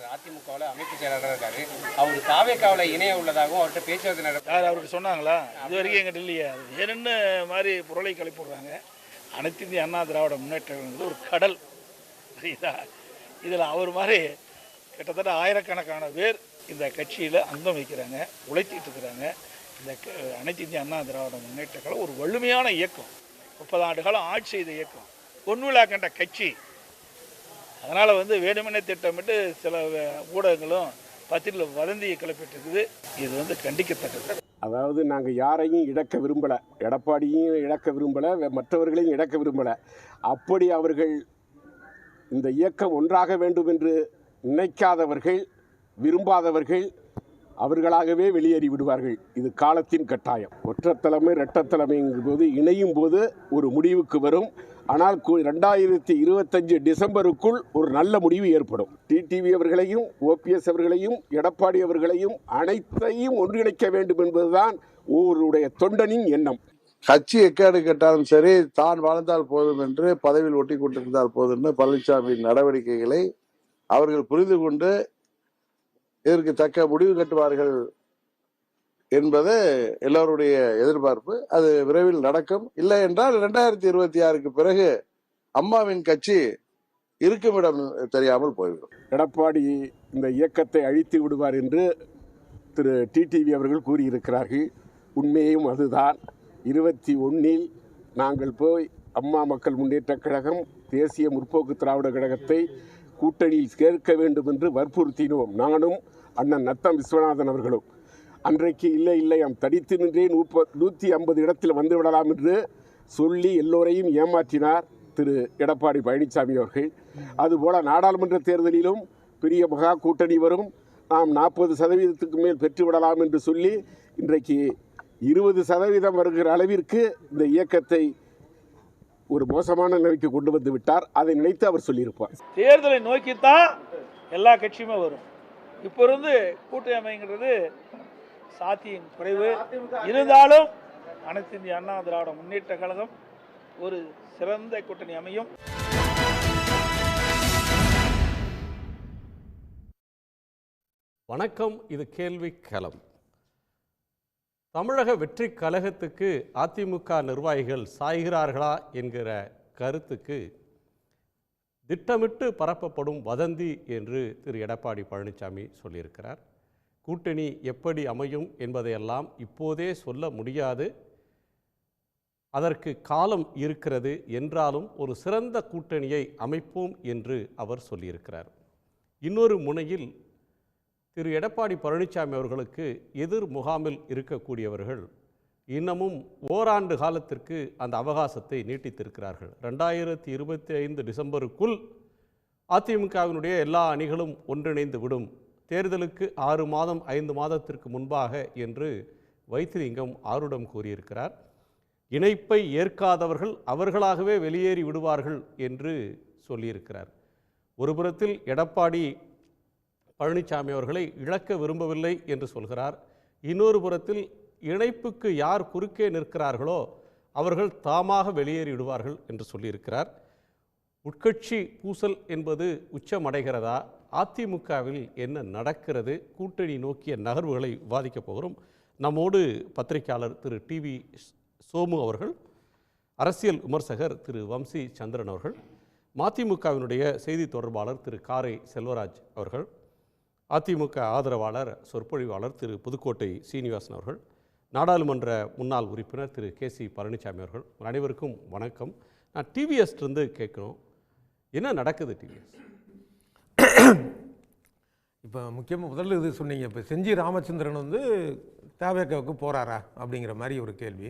விஸ்வநாதன் அதிமுகவில் அமைப்பு செயலாளராக இருக்காரு. அவர் தாவேக்காவில் இணைய உள்ளதாகவும் அவர்கிட்ட பேச்சுவார்த்தை நடத்த அவருக்கு சொன்னாங்களா? இது வரைக்கும் எங்கிட்ட இல்லையா? என்னென்ன மாதிரி பொருளை கிளப்பிடுறாங்க. அனைத்து இந்திய அண்ணா திராவிட முன்னேற்றம் ஒரு கடல். சரிதா? இதில் அவர் மாதிரி கிட்டத்தட்ட ஆயிரக்கணக்கான பேர் இந்த கட்சியில் அங்கம் வைக்கிறாங்க, உழைத்திட்டு இருக்கிறாங்க. இந்த அனைத்து இந்திய அண்ணா திராவிட முன்னேற்ற கழகம் ஒரு வலிமையான இயக்கம், 30 ஆண்டு காலம் ஆட்சி செய்த இயக்கம், பொன்விழா கண்ட கட்சி. அதனால் வேணுமெனே திட்டமிட்டு சில ஊடகங்களும் பத்திரிகையில் வதந்தியை கிளப்பிட்டு இருக்குது. இது கண்டிக்கத்தக்கது. அதாவது நாங்கள் யாரையும் இழக்க விரும்பலை, எடப்பாடியும் இழக்க விரும்பலை, மற்றவர்களையும் இழக்க விரும்பலை. அப்படி அவர்கள் இந்த இயக்கம் ஒன்றாக வேண்டும் என்று நினைக்காதவர்கள், விரும்பாதவர்கள் அவர்களாகவே வெளியேறி விடுவார்கள். இது காலத்தின் கட்டாயம். ஒற்றத்தலைமை இரட்டத்தலைமைங்கும் போது இணையும் போது ஒரு முடிவுக்கு வரும். ஆனால் 2025 டிசம்பருக்குள் ஒரு நல்ல முடிவு ஏற்படும். டிடிவி அவர்களையும் ஓபிஎஸ் அவர்களையும் எடப்பாடி அவர்களையும் அனைத்தையும் ஒன்றிணைக்க வேண்டும் என்பதுதான் ஒவ்வொருடைய தொண்டனின் எண்ணம். கட்சி எக்காடு கேட்டாலும் சரி, தான் வாழ்ந்தால் போதும் என்று பதவியில் ஒட்டி கொண்டிருந்தால் போதும் பழனிசாமியின் நடவடிக்கைகளை அவர்கள் புரிந்து கொண்டு இதற்கு தக்க முடிவு கட்டுவார்கள் என்பது எல்லோருடைய எதிர்பார்ப்பு. அது விரைவில் நடக்கும். இல்லை என்றால் 2026க்கு பிறகு அம்மாவின் கட்சி இருக்கும் இடம் தெரியாமல் போய்விடும். எடப்பாடி இந்த இயக்கத்தை அழித்து விடுவார் என்று திரு டிடிவி அவர்கள் கூறியிருக்கிறார்கள். உண்மையும் அதுதான். 21 நாங்கள் போய் அம்மா மக்கள் முன்னேற்ற கழகம், தேசிய முற்போக்கு திராவிட கழகத்தை கூட்டணியில் சேர்க்க வேண்டும் என்று வற்புறுத்தினோம். நானும் அண்ணன் நத்தம் விஸ்வநாதன் அவர்களும். அன்றைக்கு இல்லை தடித்து நின்றே 150 இடத்தில் வந்து விடலாம் என்று சொல்லி எல்லோரையும் ஏமாற்றினார் திரு எடப்பாடி பழனிசாமி அவர்கள். அதுபோல நாடாளுமன்ற தேர்தலிலும் பெரிய மகா கூட்டணி வரும், நாம் 40% மேல் பெற்றுவிடலாம் என்று சொல்லி இன்றைக்கு 20% வருகிற அளவிற்கு இந்த இயக்கத்தை ஒரு மோசமான நிலைக்கு கொண்டு வந்து விட்டார். அதை நினைத்து அவர் சொல்லியிருப்பார். தேர்தலை நோக்கித்தான் எல்லா கட்சியுமே வரும். இப்போ இருந்து கூட்டணி அமைங்கிறது சாத்தியம் குறைவு. இருந்தாலும் அனைத்து இந்திய அண்ணா திராவிட முன்னேற்ற கழகம் ஒரு சிறந்த கூட்டணி அமையும். வணக்கம். இது கேள்வி களம். தமிழக வெற்றி கழகத்துக்கு அதிமுக நிர்வாகிகள் சாய்கிறார்களா என்கிற கருத்துக்கு திட்டமிட்டு பரப்பப்படும் வதந்தி என்று திரு எடப்பாடி பழனிசாமி சொல்லியிருக்கிறார். கூட்டணி எப்படி அமையும் என்பதையெல்லாம் இப்போதே சொல்ல முடியாது, அதற்கு காலம் இருக்கிறது. என்றாலும் ஒரு சிறந்த கூட்டணியை அமைப்போம் என்று அவர் சொல்லியிருக்கிறார். இன்னொரு முனையில் திரு எடப்பாடி பழனிசாமி அவர்களுக்கு எதிர் முகாமில் இருக்கக்கூடியவர்கள் இன்னமும் ஓராண்டு காலத்திற்கு அந்த அவகாசத்தை நீட்டித்திருக்கிறார்கள். 2025 டிசம்பருக்குள் அதிமுகவினுடைய எல்லா அணிகளும் ஒன்றிணைந்து விடும், தேர்தலுக்கு 6 மாதம் 5 மாதத்திற்கு முன்பாக என்று வைத்திலிங்கம் ஆருடம் கூறியிருக்கிறார். இணைப்பை ஏற்காதவர்கள் அவர்களாகவே வெளியேறி விடுவார்கள் என்று சொல்லியிருக்கிறார். ஒரு புறத்தில் எடப்பாடி பழனிசாமி அவர்களை இழக்க விரும்பவில்லை என்று சொல்கிறார். இன்னொரு புறத்தில் இணைப்புக்கு யார் குறுக்கே நிற்கிறார்களோ அவர்கள் தாமாக வெளியேறிவிடுவார்கள் என்று சொல்லியிருக்கிறார். உட்கட்சி பூசல் என்பது உச்சமடைகிறதா? அதிமுகவில் என்ன நடக்கிறது? கூட்டணி நோக்கிய நகர்வுகளை விவாதிக்கப் போகிறோம். நம்மோடு பத்திரிகையாளர் திரு டிவி சோமு அவர்கள், அரசியல் விமர்சகர் திரு வம்சி சந்திரன் அவர்கள், மதிமுகவினுடைய செய்தி தொடர்பாளர் திரு காரை செல்வராஜ் அவர்கள், அதிமுக ஆதரவாளர் சொற்பொழிவாளர் திரு புதுக்கோட்டை சீனிவாசன் அவர்கள், நாடாளுமன்ற முன்னாள் உறுப்பினர் திரு கேசி பழனிசாமி அவர்கள். அனைவருக்கும் வணக்கம். நான் டிவிஎஸ்லேருந்து கேட்கணும், என்ன நடக்குது டிவிஎஸ்? இப்போ முக்கியமாக முதல்ல இது சொன்னீங்க, இப்போ செஞ்சி ராமச்சந்திரன் தேவைக்காவுக்கு போகிறாரா அப்படிங்கிற மாதிரி ஒரு கேள்வி.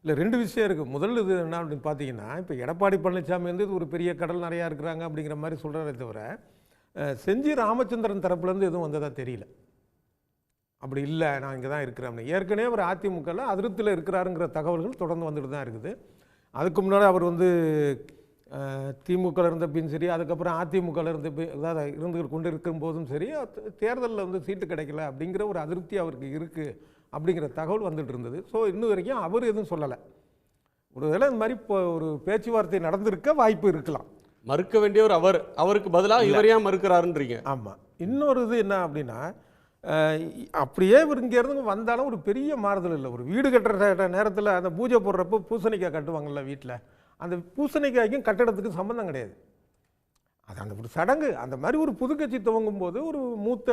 இல்லை, 2 விஷயம் இருக்குது. முதல்ல இது என்ன அப்படின்னு பார்த்தீங்கன்னா, இப்போ எடப்பாடி பழனிசாமி இது ஒரு பெரிய கடல் நிறையா இருக்கிறாங்க அப்படிங்கிற மாதிரி சொல்கிறதே தவிர செஞ்சி ராமச்சந்திரன் தரப்புலேருந்து எதுவும் வந்ததாக தெரியல. அப்படி இல்லை, நான் இங்கே தான் இருக்கிறேன். ஏற்கனவே அவர் அதிமுகவில் அதிருப்தியில் இருக்கிறாருங்கிற தகவல்கள் தொடர்ந்து வந்துட்டு தான் இருக்குது. அதுக்கு முன்னாடி அவர் திமுகவில் இருந்த பின் சரி, அதுக்கப்புறம் அதிமுகவில் இருந்து கொண்டு இருக்கும் போதும் சரி, தேர்தலில் சீட்டு கிடைக்கல அப்படிங்கிற ஒரு அதிருப்தி அவருக்கு இருக்குது அப்படிங்கிற தகவல் வந்துட்டு இருந்தது. ஸோ இன்னும் வரைக்கும் அவர் எதுவும் சொல்லலை. ஒருவேளை இந்த மாதிரி இப்போ ஒரு பேச்சுவார்த்தை நடந்திருக்க வாய்ப்பு இருக்கலாம். மறுக்க வேண்டியவர் அவருக்கு பதிலாக இவர் ஏன் மறுக்கிறாருன்றீங்க? ஆமாம், இன்னொரு இது என்ன அப்படின்னா, அப்படியே இவர் இங்கேருந்து வந்தாலும் ஒரு பெரிய மாறுதல் இல்லை. ஒரு வீடு கட்டுற நேரத்தில் அந்த பூஜை போடுறப்போ பூசணிக்காய் கட்டுவாங்கள்ல வீட்டில், அந்த பூசணிக்காய்க்கும் கட்டடத்துக்கு சம்மந்தம் கிடையாது. அது அந்த ஒரு சடங்கு. அந்த மாதிரி ஒரு புதுக்கட்சி துவங்கும் போது ஒரு மூத்த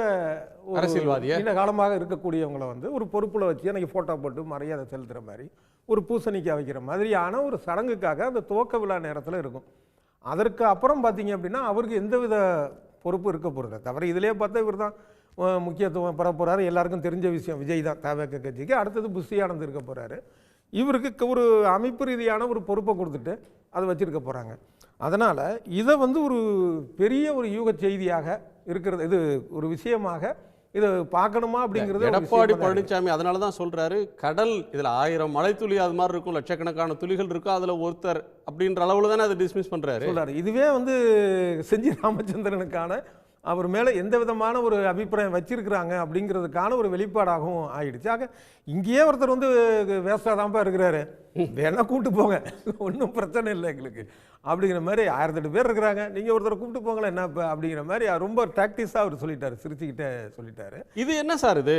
அரசியல்வாதியை நீண்ட காலமாக இருக்கக்கூடியவங்களை வந்து ஒரு பொறுப்பில் வச்சு எனக்கு ஃபோட்டோ போட்டு மரியாதை செலுத்துகிற மாதிரி ஒரு பூசணிக்காய் வைக்கிற மாதிரியான ஒரு சடங்குக்காக அந்த துவக்க விழா நேரத்தில் இருக்கும். அதற்கு அப்புறம் பார்த்தீங்க அப்படின்னா அவருக்கு எந்தவித பொறுப்பு இருக்க போகிறது தவிர, இதிலே பார்த்தா இவர் தான் முக்கியத்துவம் பெற போகிறாரு. எல்லாருக்கும் தெரிஞ்ச விஷயம், விஜய் தான் தவேக கட்சிக்கு. அடுத்தது புஷி ஆனந்த் இருக்க போகிறாரு. இவருக்கு ஒரு அமைப்பு ரீதியான ஒரு பொறுப்பை கொடுத்துட்டு அதை வச்சுருக்க போகிறாங்க. அதனால் இதை வந்து ஒரு பெரிய ஒரு யூக செய்தியாக இருக்கிறது, இது ஒரு விஷயமாக இதை பார்க்கணுமா அப்படிங்கிறது. எடப்பாடி பழனிசாமி அதனால தான் சொல்கிறாரு, கடல் இதில் 1000 மழை துளி அது மாதிரி இருக்கும், லட்சக்கணக்கான துளிகள் இருக்கும், அதில் ஒருத்தர் அப்படின்ற அளவில் தானே அதை டிஸ்மிஸ் பண்ணுறாரு. சொல்கிறாரு. இதுவே வந்து செஞ்சி ராமச்சந்திரனுக்கான அவர் மேலே எந்த விதமான ஒரு அபிப்பிராயம் வச்சிருக்கிறாங்க அப்படிங்கிறதுக்கான ஒரு வெளிப்பாடாகவும் ஆயிடுச்சு. ஆக இங்கேயே ஒருத்தர் வந்து வேஸ்டாதான்ப்பா இருக்கிறாரு, வேணா கூப்பிட்டு போங்க, ஒன்றும் பிரச்சனை இல்லை எங்களுக்கு அப்படிங்கிற மாதிரி 1008 பேர் இருக்கிறாங்க, நீங்கள் ஒருத்தரை கூப்பிட்டு போங்களேன் என்ன இப்போ அப்படிங்கிற மாதிரி ரொம்ப டாக்டிஸாக அவர் சொல்லிட்டாரு, சிரிச்சுக்கிட்டே சொல்லிட்டாரு. இது என்ன சார் இது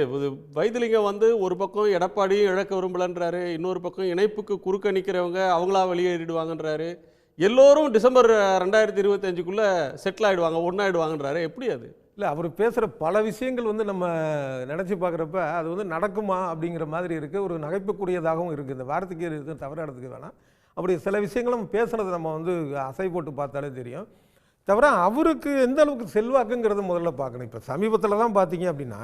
வைத்திலிங்கம் வந்து ஒரு பக்கம் எடப்பாடியும் இழக்க விரும்பலன்றாரு, இன்னொரு பக்கம் இணைப்புக்கு குறுக்க நிற்கிறவங்க அவங்களா வெளியேறிடுவாங்கன்றாரு, எல்லோரும் டிசம்பர் 2025க்குள்ளே செட்டில் ஆகிடுவாங்க, ஒன்றாயிடுவாங்கன்றாரு. எப்படி அது? இல்லை, அவர் பேசுகிற பல விஷயங்கள் வந்து நம்ம நினச்சி பார்க்குறப்ப அது வந்து நடக்குமா அப்படிங்கிற மாதிரி இருக்குது, ஒரு நகைப்புக்கூடியதாகவும் இருக்குது. இந்த வார்த்தைக்கு எதுவும் தவறானதுக்கு வேணாம், அப்படி சில விஷயங்களும் பேசுனது நம்ம வந்து அசை போட்டு பார்த்தாலே தெரியும். தவிர அவருக்கு எந்த அளவுக்கு செல்வாக்குங்கிறத முதல்ல பார்க்கணும். இப்போ சமீபத்தில் தான் பார்த்தீங்க அப்படின்னா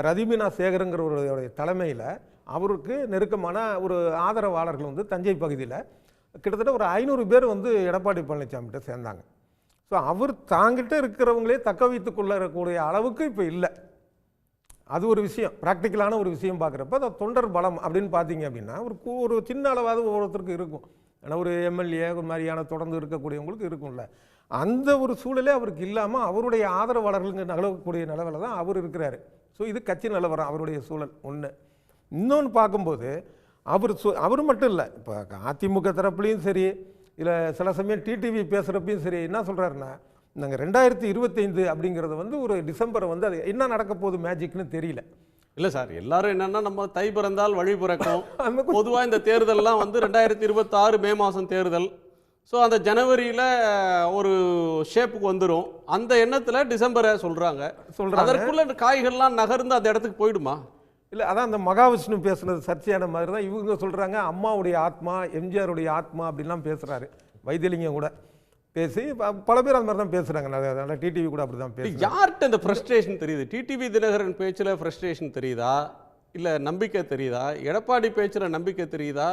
ரதிமீனா சேகருங்கிறவருடைய தலைமையில் அவருக்கு நெருக்கமான ஒரு ஆதரவாளர்கள் வந்து தஞ்சை பகுதியில் கிட்டத்தட்ட ஒரு 500 பேர் வந்து எடப்பாடி பழனிசாமிகிட்ட சேர்ந்தாங்க. ஸோ அவர் தாங்கிட்ட இருக்கிறவங்களே தக்க வைத்து கொள்ளக்கூடிய அளவுக்கு இப்போ இல்லை. அது ஒரு விஷயம், ப்ராக்டிக்கலான ஒரு விஷயம் பார்க்குறப்ப அந்த தொண்டர் பலம் அப்படின்னு பார்த்தீங்க அப்படின்னா ஒரு சின்ன அளவாவது ஒவ்வொருத்தருக்கு இருக்கும். ஏன்னா ஒரு எம்எல்ஏ ஒரு மாதிரியான தொடர்ந்து இருக்கக்கூடியவங்களுக்கு இருக்கும்ல, அந்த ஒரு சூழலே அவருக்கு இல்லாமல் அவருடைய ஆதரவாளர்களுங்க நிலவக்கூடிய நிலவில் தான் அவர் இருக்கிறாரு. ஸோ இது கட்சி நிலவரம், அவருடைய சூழல் ஒன்று. இன்னொன்று பார்க்கும்போது அவர் மட்டும் இல்லை, இப்போ அதிமுக தரப்புலையும் சரி, இல்லை சில சமயம் டிடிவி பேசுகிறப்பையும் சரி, என்ன சொல்கிறாருன்னா நாங்கள் 2025 அப்படிங்கிறது வந்து ஒரு டிசம்பரை வந்து அது என்ன நடக்க போகுது மேஜிக்னு தெரியல. இல்லை சார், எல்லாரும் என்னென்னா நம்ம தை பிறந்தால் வழி பிறக்கும், பொதுவாக இந்த தேர்தல்லாம் வந்து 2026 மே மாதம் தேர்தல், ஸோ அந்த ஜனவரியில் ஒரு ஷேப்புக்கு வந்துடும், அந்த எண்ணத்தில் டிசம்பரை சொல்கிறாங்க. அதற்குள்ளே இந்த காய்கள்லாம் நகர்ந்து அந்த இடத்துக்கு போயிடுமா? இல்லை, அதான் அந்த மகாவிஷ்ணு பேசுனது சர்ச்சையான மாதிரி தான் இவங்க சொல்கிறாங்க. அம்மாவுடைய ஆத்மா, எம்ஜிஆருடைய ஆத்மா அப்படின்லாம் பேசுகிறாரு வைத்திலிங்கம் கூட பேசி, பல பேர் அந்த மாதிரி தான் பேசுகிறாங்க. அதனால் டிடிவி கூட அப்படி தான் பேசுகிறாங்க. யார்கிட்ட இந்த ஃப்ரஸ்ட்ரேஷன் தெரியுது? டிடிவி தினகரன் பேச்சில் ஃப்ரஸ்ட்ரேஷன் தெரியுதா, இல்லை நம்பிக்கை தெரியுதா? எடப்பாடி பேச்சில் நம்பிக்கை தெரியுதா,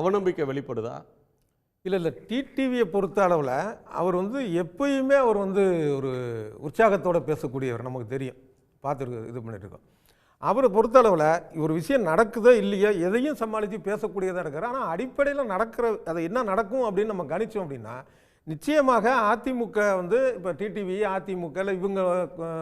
அவநம்பிக்கை வெளிப்படுதா? இல்லை, டிடிவியை பொறுத்த அளவில் அவர் வந்து எப்பயுமே அவர் வந்து ஒரு உற்சாகத்தோடு பேசக்கூடியவர், நமக்கு தெரியும், பார்த்துருக்கு, இது பண்ணிட்டுருக்கோம். அவரை பொறுத்தளவில் ஒரு விஷயம் நடக்குதோ இல்லையோ எதையும் சமாளித்து பேசக்கூடியதாக இருக்கிறார். ஆனால் அடிப்படையில் நடக்கிற அது என்ன நடக்கும் அப்படின்னு நம்ம கணிச்சோம் அப்படின்னா நிச்சயமாக அதிமுக வந்து இப்போ டிடிவி, அதிமுக இல்லை இவங்க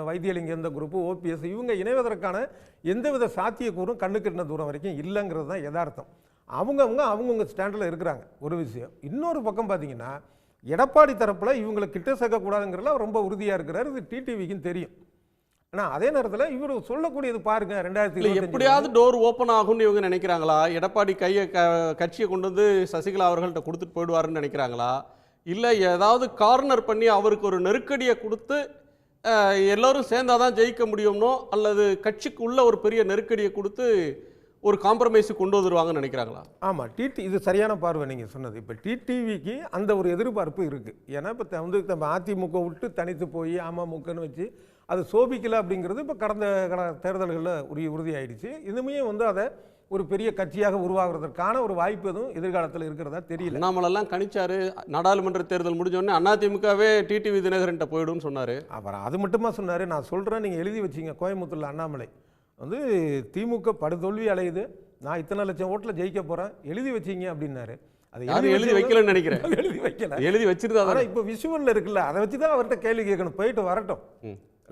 வைத்தியலிங்கம் எந்த குரூப்பு, ஓபிஎஸ் இவங்க இணைவதற்கான எந்தவித சாத்தியக்கூறும் கண்ணுக்கெட்டின தூரம் வரைக்கும் இல்லைங்கிறது தான் யதார்த்தம். அவங்கவுங்க ஸ்டாண்டில் இருக்கிறாங்க ஒரு விஷயம். இன்னொரு பக்கம் பார்த்தீங்கன்னா எடப்பாடி தரப்பில் இவங்களை கிட்ட சேர்க்கக்கூடாதுங்கிறதுல ரொம்ப உறுதியாக இருக்கிறார். இது டிடிவிக்கும் தெரியும். ஆனால் அதே நேரத்தில் இவர் சொல்லக்கூடியது பாருங்க, 2025 எப்படியாவது டோர் ஓப்பன் ஆகும்னு இவங்க நினைக்கிறாங்களா? எடப்பாடி கட்சியை கொண்டு வந்து சசிகலா அவர்கள்ட்ட கொடுத்துட்டு போயிடுவாருன்னு நினைக்கிறாங்களா? இல்லை ஏதாவது கார்னர் பண்ணி அவருக்கு ஒரு நெருக்கடியை கொடுத்து எல்லோரும் சேர்ந்தாதான் ஜெயிக்க முடியும்னோ, அல்லது கட்சிக்கு உள்ள ஒரு பெரிய நெருக்கடியை கொடுத்து ஒரு காம்ப்ரமைஸு கொண்டு வந்துடுவாங்கன்னு நினைக்கிறாங்களா? ஆமாம், இது சரியான பார்வை நீங்கள் சொன்னது. இப்போ டிடிவிக்கு அந்த ஒரு எதிர்பார்ப்பு இருக்குது. ஏன்னா இப்போ வந்து நம்ம அதிமுக விட்டு தனித்து போய் அமமுகன்னு வச்சு அது சோபிக்கலை அப்படிங்கிறது இப்போ கடந்த தேர்தல்களில் உறுதியாயிடுச்சு. இதுமே வந்து அதை ஒரு பெரிய கட்சியாக உருவாகிறதுக்கான ஒரு வாய்ப்பு எதுவும் எதிர்காலத்தில் இருக்கிறதா தெரியல. அண்ணாமலைலாம் கணிச்சாரு, நாடாளுமன்ற தேர்தல் முடிஞ்சோடனே அதிமுகவே டிடிவி தினகரன்ட்ட போயிடும்னு சொன்னார். அப்புறம் அது மட்டுமா சொன்னார், நான் சொல்கிறேன் நீங்கள் எழுதி வச்சிங்க. கோயம்புத்தூரில் அண்ணாமலை வந்து திமுக படுதோல்வி அலையுது, நான் இத்தனை லட்சம் ஓட்டில் ஜெயிக்க போகிறேன், எழுதி வச்சிங்க அப்படின்னாரு. அது எழுதி வைக்கலன்னு நினைக்கிறேன். எழுதி வைக்கல, எழுதி வச்சிருந்தா. ஆனால் இப்போ விஷுவலில் இருக்குல்ல, அதை வச்சு தான் அவர்கிட்ட கேள்வி கேட்கணும். போயிட்டு வரட்டும்,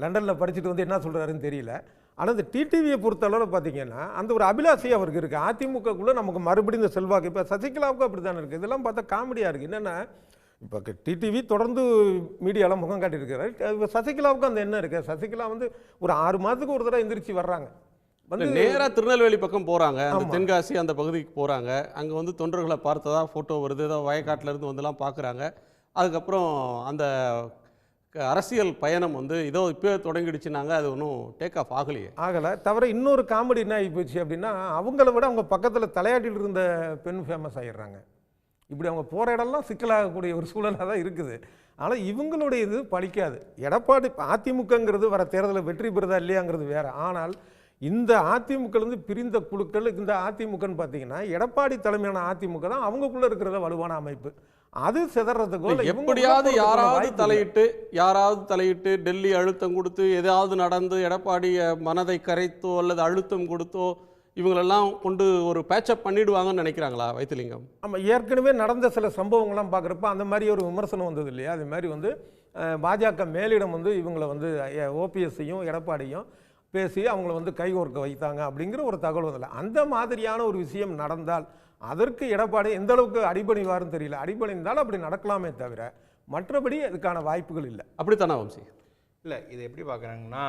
லண்டனில் படிச்சுட்டு வந்து என்ன சொல்கிறாருன்னு தெரியல. ஆனால் இந்த டிடிவியை பொறுத்த அளவில் பார்த்தீங்கன்னா அந்த ஒரு அபிலாஷை அவருக்கு இருக்குது. அதிமுகக்குள்ளே நமக்கு மறுபடியும் இந்த செல்வாக்கு இப்போ சசிகலாவுக்கும் அப்படி தானே இருக்குது. இதெல்லாம் பார்த்தா காமெடியாக இருக்குது. என்னென்னா இப்போ டிடிவி தொடர்ந்து மீடியாவில் முகம் காட்டியிருக்கிறார். இப்போ சசிகலாவுக்கு அந்த எண்ணம் இருக்குது. சசிகலா வந்து ஒரு 6 மாதத்துக்கு ஒரு தடவை எந்திரிச்சு வர்றாங்க, வந்து நேராக திருநெல்வேலி பக்கம் போகிறாங்க, அந்த தென்காசி அந்த பகுதிக்கு போகிறாங்க. அங்கே வந்து தொண்டர்களை பார்த்ததா ஃபோட்டோ வருது, ஏதோ வயக்காட்டிலேருந்து வந்துலாம் பார்க்குறாங்க. அதுக்கப்புறம் அந்த அரசியல் பயணம் வந்து இதோ இப்போ தொடங்கிடுச்சுனாங்க, அது ஒன்றும் டேக் ஆஃப் ஆகலை. தவிர இன்னொரு காமெடி என்ன ஆகி போச்சு அப்படின்னா, அவங்கள விட அவங்க பக்கத்தில் தலையாட்டிட்டு இருந்த பெண் ஃபேமஸ் ஆகிடுறாங்க. இப்படி அவங்க போகிற இடம்லாம் சிக்கலாகக்கூடிய ஒரு சூழலாக தான் இருக்குது. ஆனால் இவங்களுடைய இது பலிக்காது. எடப்பாடி அதிமுகங்கிறது வர தேர்தலில் வெற்றி பெறுதா இல்லையாங்கிறது வேறு. ஆனால் இந்த அதிமுகலேருந்து பிரிந்த குழுக்கள், இந்த அதிமுகன்னு பார்த்தீங்கன்னா எடப்பாடி தலைமையான அதிமுக தான் அவங்களுக்குள்ளே இருக்கிறத வலுவான அமைப்பு. அது சிதறதுக்கோ எப்படியாவது யாராவது தலையிட்டு டெல்லி அழுத்தம் கொடுத்து ஏதாவது நடந்து எடப்பாடிய மனதை கரைத்தோ அல்லது அழுத்தம் கொடுத்தோ இவங்களெல்லாம் கொண்டு ஒரு பேட்சப் பண்ணிடுவாங்கன்னு நினைக்கிறாங்களா வைத்திலிங்கம்? ஆமாம், ஏற்கனவே நடந்த சில சம்பவங்கள்லாம் பார்க்குறப்ப அந்த மாதிரி ஒரு விமர்சனம் வந்தது இல்லையா? அது மாதிரி வந்து பாஜக மேலிடம் வந்து இவங்களை வந்து ஓபிஎஸ்ஸையும் எடப்பாடியும் பேசி அவங்கள வந்து கைகோர்க்க வைத்தாங்க அப்படிங்கிற ஒரு தகவல் வந்ததில்லை. அந்த மாதிரியான ஒரு விஷயம் நடந்தால் அதற்கு எடப்பாடி எந்த அளவுக்கு அடிபணிவாருன்னு தெரியல. அடிபணிந்தால் அப்படி நடக்கலாமே தவிர மற்றபடி அதுக்கான வாய்ப்புகள் இல்லை. அப்படித்தானே வம்சி? இல்லை, இது எப்படி பார்க்குறாங்கன்னா,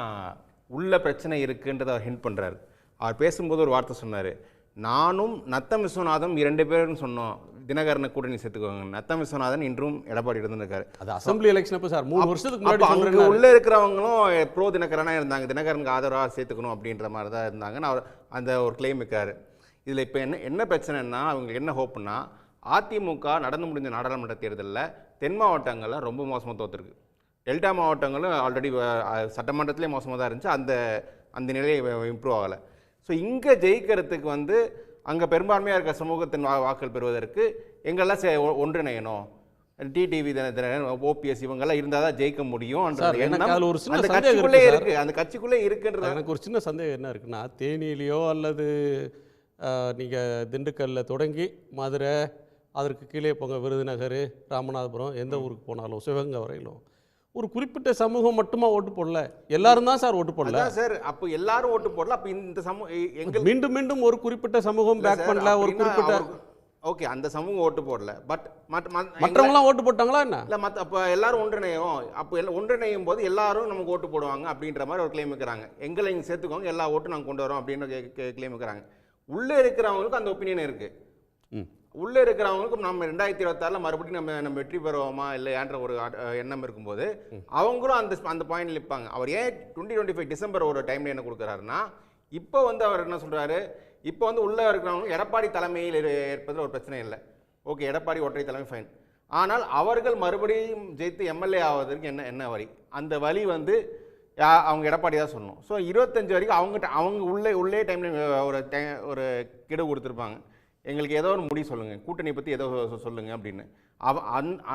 உள்ள பிரச்சனை இருக்குன்றதை அவர் ஹிண்ட் பண்ணுறாரு. அவர் பேசும்போது ஒரு வார்த்தை சொன்னார், நானும் நத்தம் விஸ்வநாதன் 2 பேரும் சொன்னோம் தினகரனை கூட்டணி சேர்த்துக்குவாங்க. நத்தம் விஸ்வநாதன் இன்றும் எடப்பாடி இருந்திருக்காரு. அது அசம்பிளி எலெக்ஷன் அப்போ சார் 3 வருஷத்துக்கு முன்னாடி உள்ள இருக்கிறவங்களும் ப்ரோ தினகரனா இருந்தாங்க, தினகரனுக்கு ஆதரவாக சேர்த்துக்கணும் அப்படின்ற மாதிரி தான் இருந்தாங்கன்னு அவர் அந்த ஒரு கிளைம் இருக்காரு. இதில் இப்போ என்ன பிரச்சனைன்னா, அவங்களுக்கு என்ன ஹோப்புன்னா, அதிமுக நடந்து முடிஞ்ச நாடாளுமன்ற தேர்தலில் தென் மாவட்டங்களில் ரொம்ப மோசமாக தோற்றுருக்கு. டெல்டா மாவட்டங்களும் ஆல்ரெடி சட்டமன்றத்திலே மோசமாக தான் இருந்துச்சு, அந்த நிலையை இம்ப்ரூவ் ஆகலை. ஸோ இங்கே ஜெயிக்கிறதுக்கு வந்து அங்கே பெரும்பான்மையாக இருக்க சமூகத்தின் வாக்குகள் பெறுவதற்கு எங்கெல்லாம் ஒன்றிணையணும், டிடிவி ஓபிஎஸ் இவங்கெல்லாம் இருந்தால் தான் ஜெயிக்க முடியும். அந்த கட்சிக்குள்ளே இருக்குது, அந்த கட்சிக்குள்ளே இருக்குன்றது. எனக்கு ஒரு சின்ன சந்தேகம் என்ன இருக்குன்னா, தேனியிலையோ அல்லது நீங்கள் திண்டுக்கல்லில் தொடங்கி மதுரை, அதற்கு கீழே போங்க விருதுநகர், ராமநாதபுரம், எந்த ஊருக்கு போனாலும் சிவகங்கை வரையிலும் ஒரு குறிப்பிட்ட சமூகம் மட்டுமா ஓட்டு போடல, எல்லாரும் தான் சார் ஓட்டு போடல சார். அப்போ எல்லாரும் ஓட்டு போடல. அப்போ இந்த சமூகம் மீண்டும் மீண்டும் ஒரு குறிப்பிட்ட சமூகம் பேக் பண்ணல, ஒரு குறிப்பிட்ட ஓகே அந்த சமூகம் ஓட்டு போடல, பட் மற்றவங்களாம் ஓட்டு போட்டாங்களா என்ன? இல்லை அப்போ எல்லாரும் ஒன்றிணையும், அப்போ ஒன்றிணையும் போது எல்லாரும் நமக்கு ஓட்டு போடுவாங்க அப்படின்ற மாதிரி ஒரு கிளைம் வைக்கிறாங்க. எங்களை இங்கே சேர்த்துக்கோங்க, எல்லா ஓட்டும் நாங்கள் கொண்டு வரோம் அப்படின்னு கிளைம் வைக்கிறாங்க. உள்ளே இருக்கிறவங்களுக்கு அந்த ஒப்பீனியன் இருக்குது. உள்ளே இருக்கிறவங்களுக்கும் நம்ம 2026 மறுபடியும் நம்ம வெற்றி பெறுவோமா இல்லையான்ற ஒரு எண்ணம் இருக்கும்போது அவங்களும் அந்த பாயிண்ட் நிற்பாங்க. அவர் ஏன் 2025 டிசம்பர் ஒரு டைம்ல என்ன கொடுக்குறாருன்னா, இப்போ வந்து அவர் என்ன சொல்கிறாரு, இப்போ வந்து உள்ளே இருக்கிறவங்க எடப்பாடி தலைமையில் ஏற்பதில் ஒரு பிரச்சனை இல்லை, ஓகே எடப்பாடி ஒற்றை தலைமை ஃபைன். ஆனால் அவர்கள் மறுபடியும் ஜெயித்து எம்எல்ஏ ஆவதற்கு என்ன வழி, அந்த வழி வந்து அவங்க எடப்பாடி தான் சொல்லணும். ஸோ 25 வரைக்கும் அவங்க உள்ளே டைமில் ஒரு கிடு கொடுத்துருப்பாங்க, எங்களுக்கு ஏதோ ஒரு முடிவு சொல்லுங்கள், கூட்டணி பற்றி ஏதோ சொல்லுங்கள் அப்படின்னு.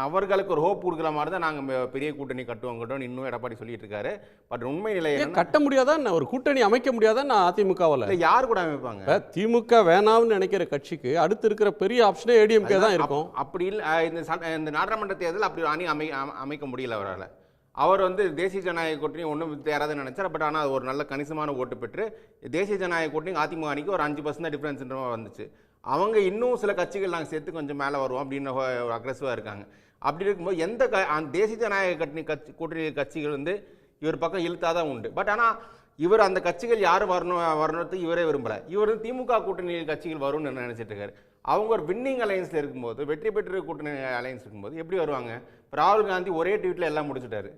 அவர்களுக்கு ஒரு ஹோப் கொடுக்குற மாதிரி தான் நாங்கள் பெரிய கூட்டணி கட்டுவோம் இன்னும் எடப்பாடி சொல்லிட்டு இருக்காரு. பட் உண்மை நிலை கட்ட முடியாதா, ஒரு கூட்டணி அமைக்க முடியாதா? நான் அதிமுகவில் யார் கூட அமைப்பாங்க? திமுக வேணாம்னு நினைக்கிற கட்சிக்கு அடுத்து இருக்கிற பெரிய ஆப்ஷனே ஏடிஎம்கே தான் இருக்கும். அப்படி இல்லை, இந்த நாடாளுமன்ற தேர்தல் அப்படி அணி அமைக்க முடியல அவரால். அவர் வந்து தேசிய ஜனநாயக கூட்டணி ஒன்றும் யாராவது நினைச்சார். பட் ஆனால் ஒரு நல்ல கணிசமான ஓட்டு பெற்று தேசிய ஜனநாயக கூட்டணி அதிமுக அணிக்கு ஒரு 5% டிஃப்ரென்ஸ்ன்ற வந்துச்சு. அவங்க இன்னும் சில கட்சிகள் நாங்கள் சேர்த்து கொஞ்சம் மேலே வருவோம் அப்படின்னு ஒரு அக்ரெசிவாக இருக்காங்க. அப்படி இருக்கும்போது தேசிய ஜனநாயக கூட்டணி கட்சிகள் வந்து இவர் பக்கம் இழுத்தாதான் உண்டு. பட் ஆனால் இவர் அந்த கட்சிகள் யார் வரணுறதுக்கு இவரே விரும்பலை. இவர் திமுக கூட்டணி கட்சிகள் வரும்னு நினைச்சிட்டு இருக்காரு. அவங்க ஒரு வின்னிங் அலையன்ஸில் இருக்கும்போது, வெற்றி பெற்ற கூட்டணி அலையன்ஸ் இருக்கும்போது எப்படி வருவாங்க? ராகுல் காந்தி ஒரே ட்வீட்டில் எல்லாம் முடிச்சுட்டாரு,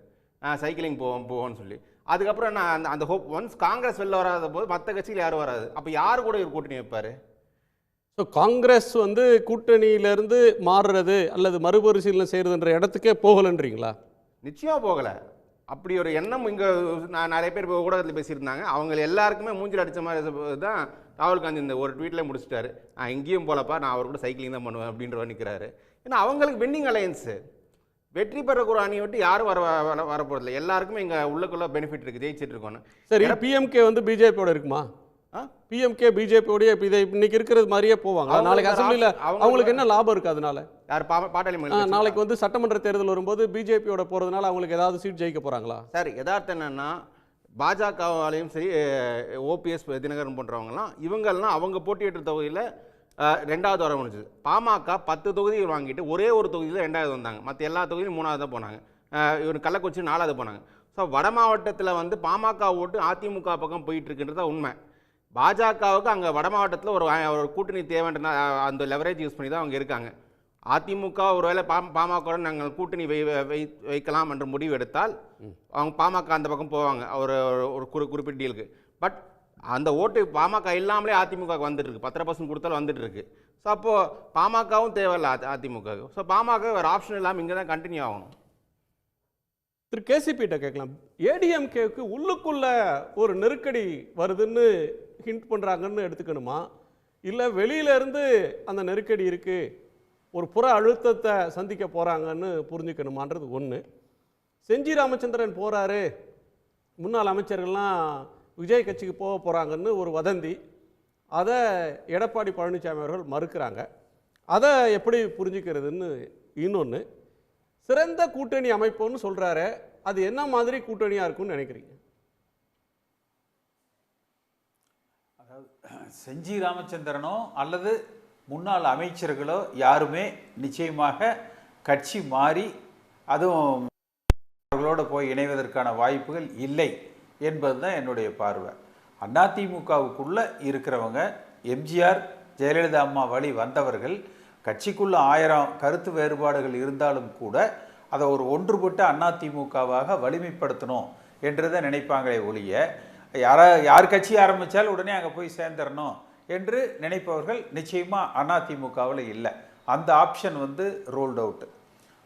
சைக்கிளிங் போவோம்னு சொல்லி. அதுக்கப்புறம் நான் அந்த ஹோப் ஒன்ஸ் காங்கிரஸ் வெளில வராத போது மற்ற கட்சிகள் யாரும் வராது. அப்போ யார் கூட இவர் கூட்டணி வைப்பார்? ஸோ காங்கிரஸ் வந்து கூட்டணியிலேருந்து மாறுறது அல்லது மறுபரிசீலனை செய்கிறதுன்ற இடத்துக்கே போகலைன்றீங்களா? நிச்சயமாக போகலை. அப்படி ஒரு எண்ணம் இங்கே நான் நிறைய பேர் ஊடகத்தில் பேசியிருந்தாங்க. அவங்க எல்லாருக்குமே மூஞ்சில் அடித்த மாதிரி தான் ராகுல் காந்தி இந்த ஒரு ட்வீட்டில் முடிச்சுட்டாரு, நான் எங்கேயும் போகலப்பா, நான் அவர் கூட சைக்கிளிங் தான் பண்ணுவேன் அப்படின்றவர் நிற்கிறாரு. ஏன்னா அவங்களுக்கு வின்னிங் அலையன்ஸு, வெற்றி பெறக்கூட அணியை விட்டு யாரும் வரப்போறதில்லை. எல்லாருக்குமே இங்கே உள்ளுக்குள்ள பெனிஃபிட் இருக்குது, ஜெயிச்சிட்டு இருக்கோன்னு. சரி, பிஎம்கே வந்து பிஜேபியோட இருக்குமா? பிஎம்கே பிஜேபியோடைய இன்னைக்கு இருக்கிறது மாதிரியே போவாங்க. நாளைக்கு அசம்பிளியில் அவங்களுக்கு என்ன லாபம் இருக்குது? அதனால யார் பாட்டாளி நாளைக்கு வந்து சட்டமன்ற தேர்தல் வரும்போது பிஜேபியோட போகிறதுனால அவங்களுக்கு ஏதாவது சீட் ஜெயிக்க போகிறாங்களா? சார் யதார்த்தம் என்னன்னா, பாஜகவாலையும் சரி ஓபிஎஸ் தினகரன் போன்றவங்கலாம் இவங்கெல்லாம் அவங்க போட்டியிட்ட தொகையில் ரெண்டாவது வர முடிஞ்சது. பாமக 10 தொகுதிகள் வாங்கிட்டு ஒரே ஒரு தொகுதியில் 2வது வந்தாங்க. மற்ற எல்லா தொகுதியிலும் 3வது தான் போனாங்க. இவர் கள்ளக்குறிச்சி 4வது போனாங்க. ஸோ வட மாவட்டத்தில் வந்து பாமக ஓட்டு அதிமுக பக்கம் போயிட்டு இருக்குன்றது தான் உண்மை. பாஜகவுக்கு அங்கே வட மாவட்டத்தில் ஒரு கூட்டணி தேவைன்ற அந்த லெவரேஜ் யூஸ் பண்ணி தான் அவங்க இருக்காங்க. அதிமுக ஒருவேளை பாமகவுடன் நாங்கள் கூட்டணி வைக்கலாம் என்ற முடிவு எடுத்தால் அவங்க பாமக அந்த பக்கம் போவாங்க ஒரு குறிப்பிட்ட டீலுக்கு. பட் அந்த ஓட்டு பாமக இல்லாமலே அதிமுக வந்துட்டு இருக்கு. 10% கொடுத்தாலும் வந்துட்டு இருக்கு. ஸோ அப்போது பாமகவும் தேவையில்லை அதிமுக. ஸோ பாமக ஒரு ஆப்ஷன் இல்லாமல் இங்கே தான் கண்டினியூ ஆகணும். திரு கேசிபிட்ட கேட்கலாம். ஏடிஎம்கேவுக்கு உள்ளுக்குள்ள ஒரு நெருக்கடி வருதுன்னு ஹிண்ட் பண்ணுறாங்கன்னு எடுத்துக்கணுமா, இல்லை வெளியிலேருந்து அந்த நெருக்கடி இருக்குது, ஒரு புற அழுத்தத்தை சந்திக்க போகிறாங்கன்னு புரிஞ்சுக்கணுமான்றது ஒன்று. செஞ்சி ராமச்சந்திரன் போகிறாரு, முன்னாள் அமைச்சர்கள்லாம் விஜய் கட்சிக்கு போக போகிறாங்கன்னு ஒரு வதந்தி, அதை எடப்பாடி பழனிசாமி அவர்கள் மறுக்கிறாங்க. அதை எப்படி புரிஞ்சுக்கிறதுன்னு இன்னொன்று. சிறந்த கூட்டணி அமைப்புன்னு சொல்கிறாரு, அது என்ன மாதிரி கூட்டணியாக இருக்கும்னு நினைக்கிறீங்க? அதாவது செஞ்சி ராமச்சந்திரனோ அல்லது முன்னாள் அமைச்சர்களோ யாருமே நிச்சயமாக கட்சி மாறி அதுவும் அவர்களோடு போய் இணைவதற்கான வாய்ப்புகள் இல்லை என்பது தான் என்னுடைய பார்வை. அதிமுகவுக்குள்ளே இருக்கிறவங்க, எம்ஜிஆர் ஜெயலலிதா அம்மா வழி வந்தவர்கள், கட்சிக்குள்ளே 1000 கருத்து வேறுபாடுகள் இருந்தாலும் கூட அதை ஒரு ஒன்றுபட்ட அதிமுகவாக வலிமைப்படுத்தணும் என்றதை நினைப்பாங்களே ஒழிய, யார் கட்சி ஆரம்பித்தால் உடனே அங்கே போய் சேர்ந்துடணும் என்று நினைப்பவர்கள் நிச்சயமாக அதிமுகவில் இல்லை. அந்த ஆப்ஷன் வந்து ரோல்ட் அவுட்டு.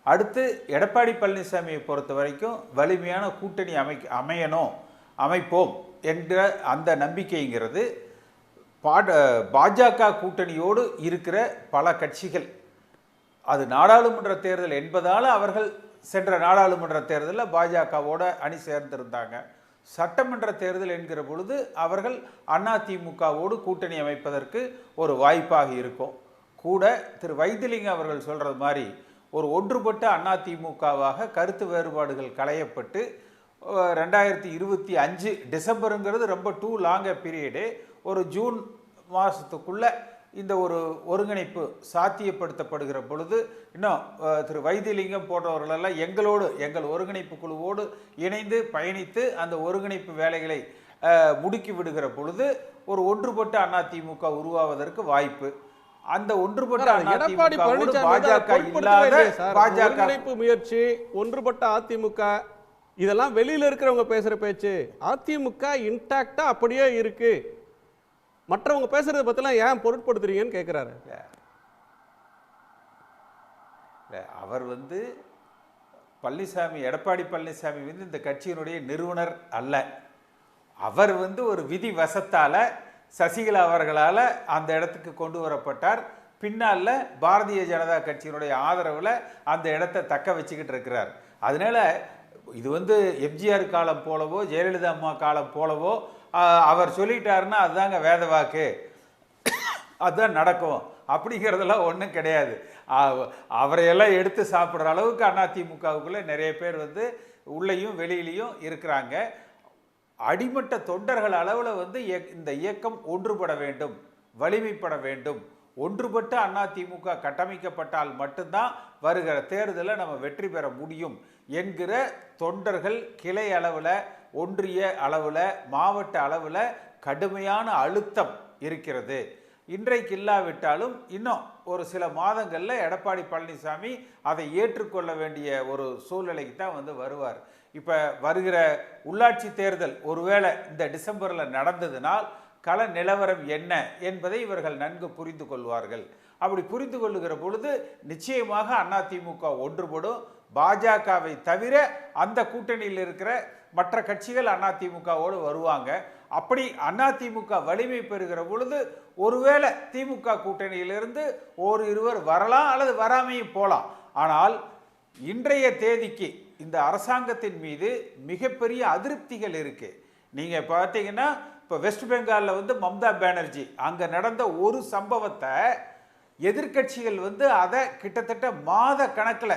அடுத்து எடப்பாடி பழனிசாமியை பொறுத்த வரைக்கும் வலிமையான கூட்டணி அமைப்போம் என்ற அந்த நம்பிக்கைங்கிறது பாஜக கூட்டணியோடு இருக்கிற பல கட்சிகள், அது நாடாளுமன்ற தேர்தல் என்பதால் அவர்கள் சென்ற நாடாளுமன்ற தேர்தலில் பாஜகவோட அணி சேர்ந்திருந்தாங்க. சட்டமன்ற தேர்தல் என்கிற பொழுது அவர்கள் அதிமுகவோடு கூட்டணி அமைப்பதற்கு ஒரு வாய்ப்பாக இருக்கும். கூட திரு வைத்திலிங்கம் அவர்கள் சொல்கிறது மாதிரி ஒரு ஒன்றுபட்ட அதிமுகவாக கருத்து வேறுபாடுகள் களையப்பட்டு 2025 டிசம்பருங்கிறது ரொம்ப டூ லாங் பீரியடு, ஒரு ஜூன் மாதத்துக்குள்ளே இந்த ஒரு ஒருங்கிணைப்பு சாத்தியப்படுத்தப்படுகிற பொழுது இன்னும் திரு வைத்திலிங்கம் போன்றவர்களெல்லாம் எங்கள் ஒருங்கிணைப்பு குழுவோடு இணைந்து பயணித்து அந்த ஒருங்கிணைப்பு வேலைகளை முடுக்கி விடுகிற பொழுது ஒரு ஒன்றுபட்ட அதிமுக உருவாவதற்கு வாய்ப்பு. அந்த ஒன்றுபட்ட எடப்பாடி பழனிசாமி முயற்சி, ஒன்றுபட்ட அதிமுக, இதெல்லாம் வெளியில இருக்கிறவங்க பேசுற பேச்சு. அதிமுக இன்டாக்டா அப்படியே இருக்கு, மற்றவங்க பேசுறதை பத்திலாம் ஏன் பொருட்படுத்துறீங்கன்னு கேட்கிறாரு. அவர் வந்து பழனிசாமி, எடப்பாடி பழனிசாமி வந்து இந்த கட்சியினுடைய நிறுவனர் அல்ல. அவர் வந்து ஒரு விதி வசத்தால சசிகலா அவர்களால் அந்த இடத்துக்கு கொண்டு வரப்பட்டார். பின்னால் பாரதிய ஜனதா கட்சியினுடைய ஆதரவில் அந்த இடத்தை தக்க வச்சுக்கிட்டு இருக்கிறார். அதனால இது வந்து எம்ஜிஆர் காலம் போலவோ ஜெயலலிதா அம்மா காலம் போலவோ அவர் சொல்லிட்டாருன்னா அதுதாங்க வேத வாக்கு, அதுதான் நடக்கும் அப்படிங்கிறதெல்லாம் ஒன்றும் கிடையாது. அவரையெல்லாம் எடுத்து சாப்பிட்ற அளவுக்கு அதிமுகவுக்குள்ளே நிறைய பேர் வந்து உள்ளேயும் வெளியிலையும் இருக்கிறாங்க. அடிமட்ட தொண்டர்கள் அளவில் வந்து இந்த இயக்கம் ஒன்றுபட வேண்டும், வலிமைப்பட வேண்டும். ஒன்றுபட்ட அதிமுக கட்டமைக்கப்பட்டால் மட்டும்தான் வருகிற தேர்தலில் நம்ம வெற்றி பெற முடியும் என்கிற தொண்டர்கள் கிளை அளவில், ஒன்றிய அளவில், மாவட்ட அளவில் கடுமையான அழுத்தம் இருக்கிறது. இன்றைக்கு இல்லாவிட்டாலும் இன்னும் ஒரு சில மாதங்களில் எடப்பாடி பழனிசாமி அதை ஏற்றுக்கொள்ள வேண்டிய ஒரு சூழ்நிலைக்கு தான் வந்து வருவார். இப்போ வருகிற உள்ளாட்சி தேர்தல் ஒருவேளை இந்த டிசம்பரில் நடந்ததுனால் கள நிலவரம் என்ன என்பதை இவர்கள் நன்கு புரிந்து கொள்வார்கள். அப்படி புரிந்து கொள்ளுகிற பொழுது நிச்சயமாக அதிமுக ஒன்றுபடும். பாஜகவை தவிர அந்த கூட்டணியில் இருக்கிற மற்ற கட்சிகள் அதிமுகவோடு வருவாங்க. அப்படி அதிமுக வலிமை பெறுகிற பொழுது ஒருவேளை திமுக கூட்டணியிலிருந்து இருவர் வரலாம் அல்லது வராமையும் போகலாம். ஆனால் இன்றைய தேதிக்கு இந்த அரசாங்கத்தின் மீது மிகப்பெரிய அதிருப்திகள் இருக்கு. நீங்க பார்த்தீங்கன்னா இப்போ வெஸ்ட் பெங்காலில் வந்து மம்தா பானர்ஜி அங்கே நடந்த ஒரு சம்பவத்தை எதிர்கட்சிகள் வந்து அதை கிட்டத்தட்ட மாத கணக்கில்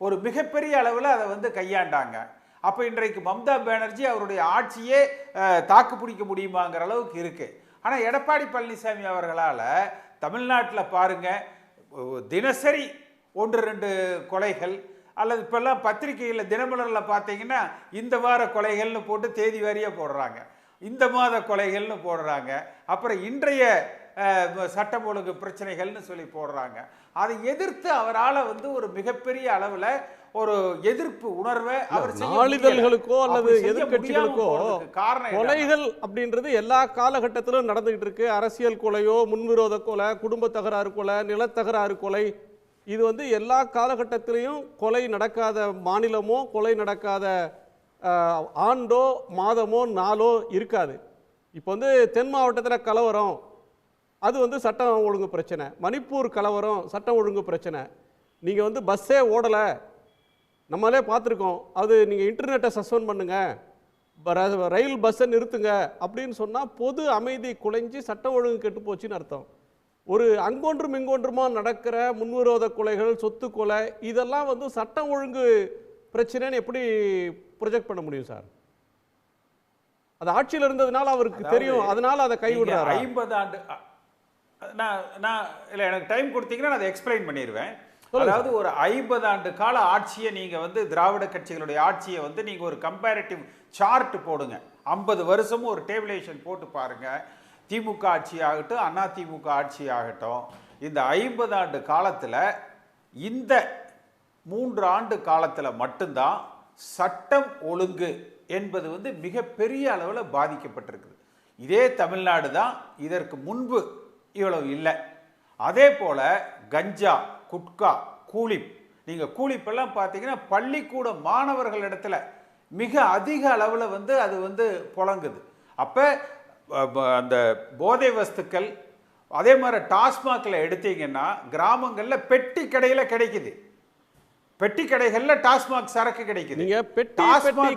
ஒரு மிகப்பெரிய அளவில் அதை வந்து கையாண்டாங்க. அப்போ இன்றைக்கு மம்தா பானர்ஜி அவருடைய ஆட்சியே தாக்கு பிடிக்க முடியுமாங்கிற அளவுக்கு இருக்கு. ஆனால் எடப்பாடி பழனிசாமி அவர்களால் தமிழ்நாட்டில் பாருங்க, தினசரி 1-2 கொலைகள், அல்லது இப்பெல்லாம் பத்திரிகையில் தினமலரில் பார்த்தீங்கன்னா இந்த வார கொலைகள்னு போட்டு தேதி வாரியாக போடுறாங்க, இந்த மாத கொலைகள்னு போடுறாங்க, அப்புறம் இன்றைய சட்டம் ஒழுங்கு பிரச்சனைகள்னு சொல்லி போடுறாங்க. அதை எதிர்த்து அவரால் வந்து ஒரு மிகப்பெரிய அளவில் ஒரு எதிர்ப்பு உணர்வை அவர் நாளிதழ்களுக்கோ அல்லது எதிர்கட்சிகளுக்கோ காரணம் கொலைகள் அப்படின்றது எல்லா காலகட்டத்திலும் நடந்துகிட்டு இருக்கு. அரசியல் கொலையோ, முன்விரோத கொலை, குடும்ப தகராறு கொலை, நிலத்தகராறு கொலை, இது வந்து எல்லா காலகட்டத்திலையும் கொலை நடக்காத மாநிலமோ கொலை நடக்காத ஆண்டோ மாதமோ நாளோ இருக்காது. இப்போ வந்து தென் மாவட்டத்தில் கலவரம், அது வந்து சட்டம் ஒழுங்கு பிரச்சனை. மணிப்பூர் கலவரம் சட்டம் ஒழுங்கு பிரச்சனை. நீங்கள் வந்து பஸ்ஸே ஓடலை, நம்மளே பார்த்துருக்கோம், அது நீங்கள் இன்டர்நெட்டை சஸ்பெண்ட் பண்ணுங்கள், ரயில் பஸ்ஸை நிறுத்துங்க அப்படின்னு சொன்னால் பொது அமைதி குலைஞ்சி சட்டம் ஒழுங்கு கெட்டு போச்சுன்னு அர்த்தம். ஒரு அங்கொன்றும் இங்கொன்றுமா நடக்கிற முன்விரோத கொலைகள், சொத்து கொலை, இதெல்லாம் வந்து சட்டம் ஒழுங்கு பிரச்சனைன்னு எப்படி ப்ரொஜெக்ட் பண்ண முடியும் சார்? அது ஆட்சியில் இருந்ததுனால அவருக்கு தெரியும், அதனால அதை கைவிடுறாரு. 50 ஆண்டு நான் இல்லை, எனக்கு டைம் கொடுத்தீங்கன்னா நான் அதை எக்ஸ்பிளைன் பண்ணிடுவேன். அதாவது ஒரு 50 ஆண்டு கால ஆட்சியை நீங்கள் வந்து திராவிட கட்சிகளுடைய ஆட்சியை வந்து நீங்கள் ஒரு கம்பேரிட்டிவ் சார்ட் போடுங்க. 50 வருஷமும் ஒரு டேபிளேஷன் போட்டு பாருங்க. திமுக ஆட்சி ஆகட்டும், அண்ணா திமுக ஆட்சி ஆகட்டும், இந்த 50 ஆண்டு காலத்தில் இந்த 3 ஆண்டு காலத்தில் மட்டும்தான் சட்டம் ஒழுங்கு என்பது வந்து மிகப்பெரிய அளவில் பாதிக்கப்பட்டிருக்குது. இதே தமிழ்நாடு தான் இதற்கு முன்பு இவ்வளவு இல்லை. அதே போல் கஞ்சா, குட்கா, கூலிப், நீங்கள் கூலிப்பெல்லாம் பார்த்தீங்கன்னா பள்ளிக்கூட மாணவர்கள் இடத்துல மிக அதிக அளவில் வந்து அது வந்து புழங்குது. அப்போ அந்த போதை வஸ்துக்கள், அதே மாதிரி டாஸ்மாகில் எடுத்தீங்கன்னா கிராமங்களில் பெட்டி கடையில் கிடைக்குது, பெட்டி கடைகளில் டாஸ்மாக் சரக்கு கிடைக்குது. நீங்க பெட்டி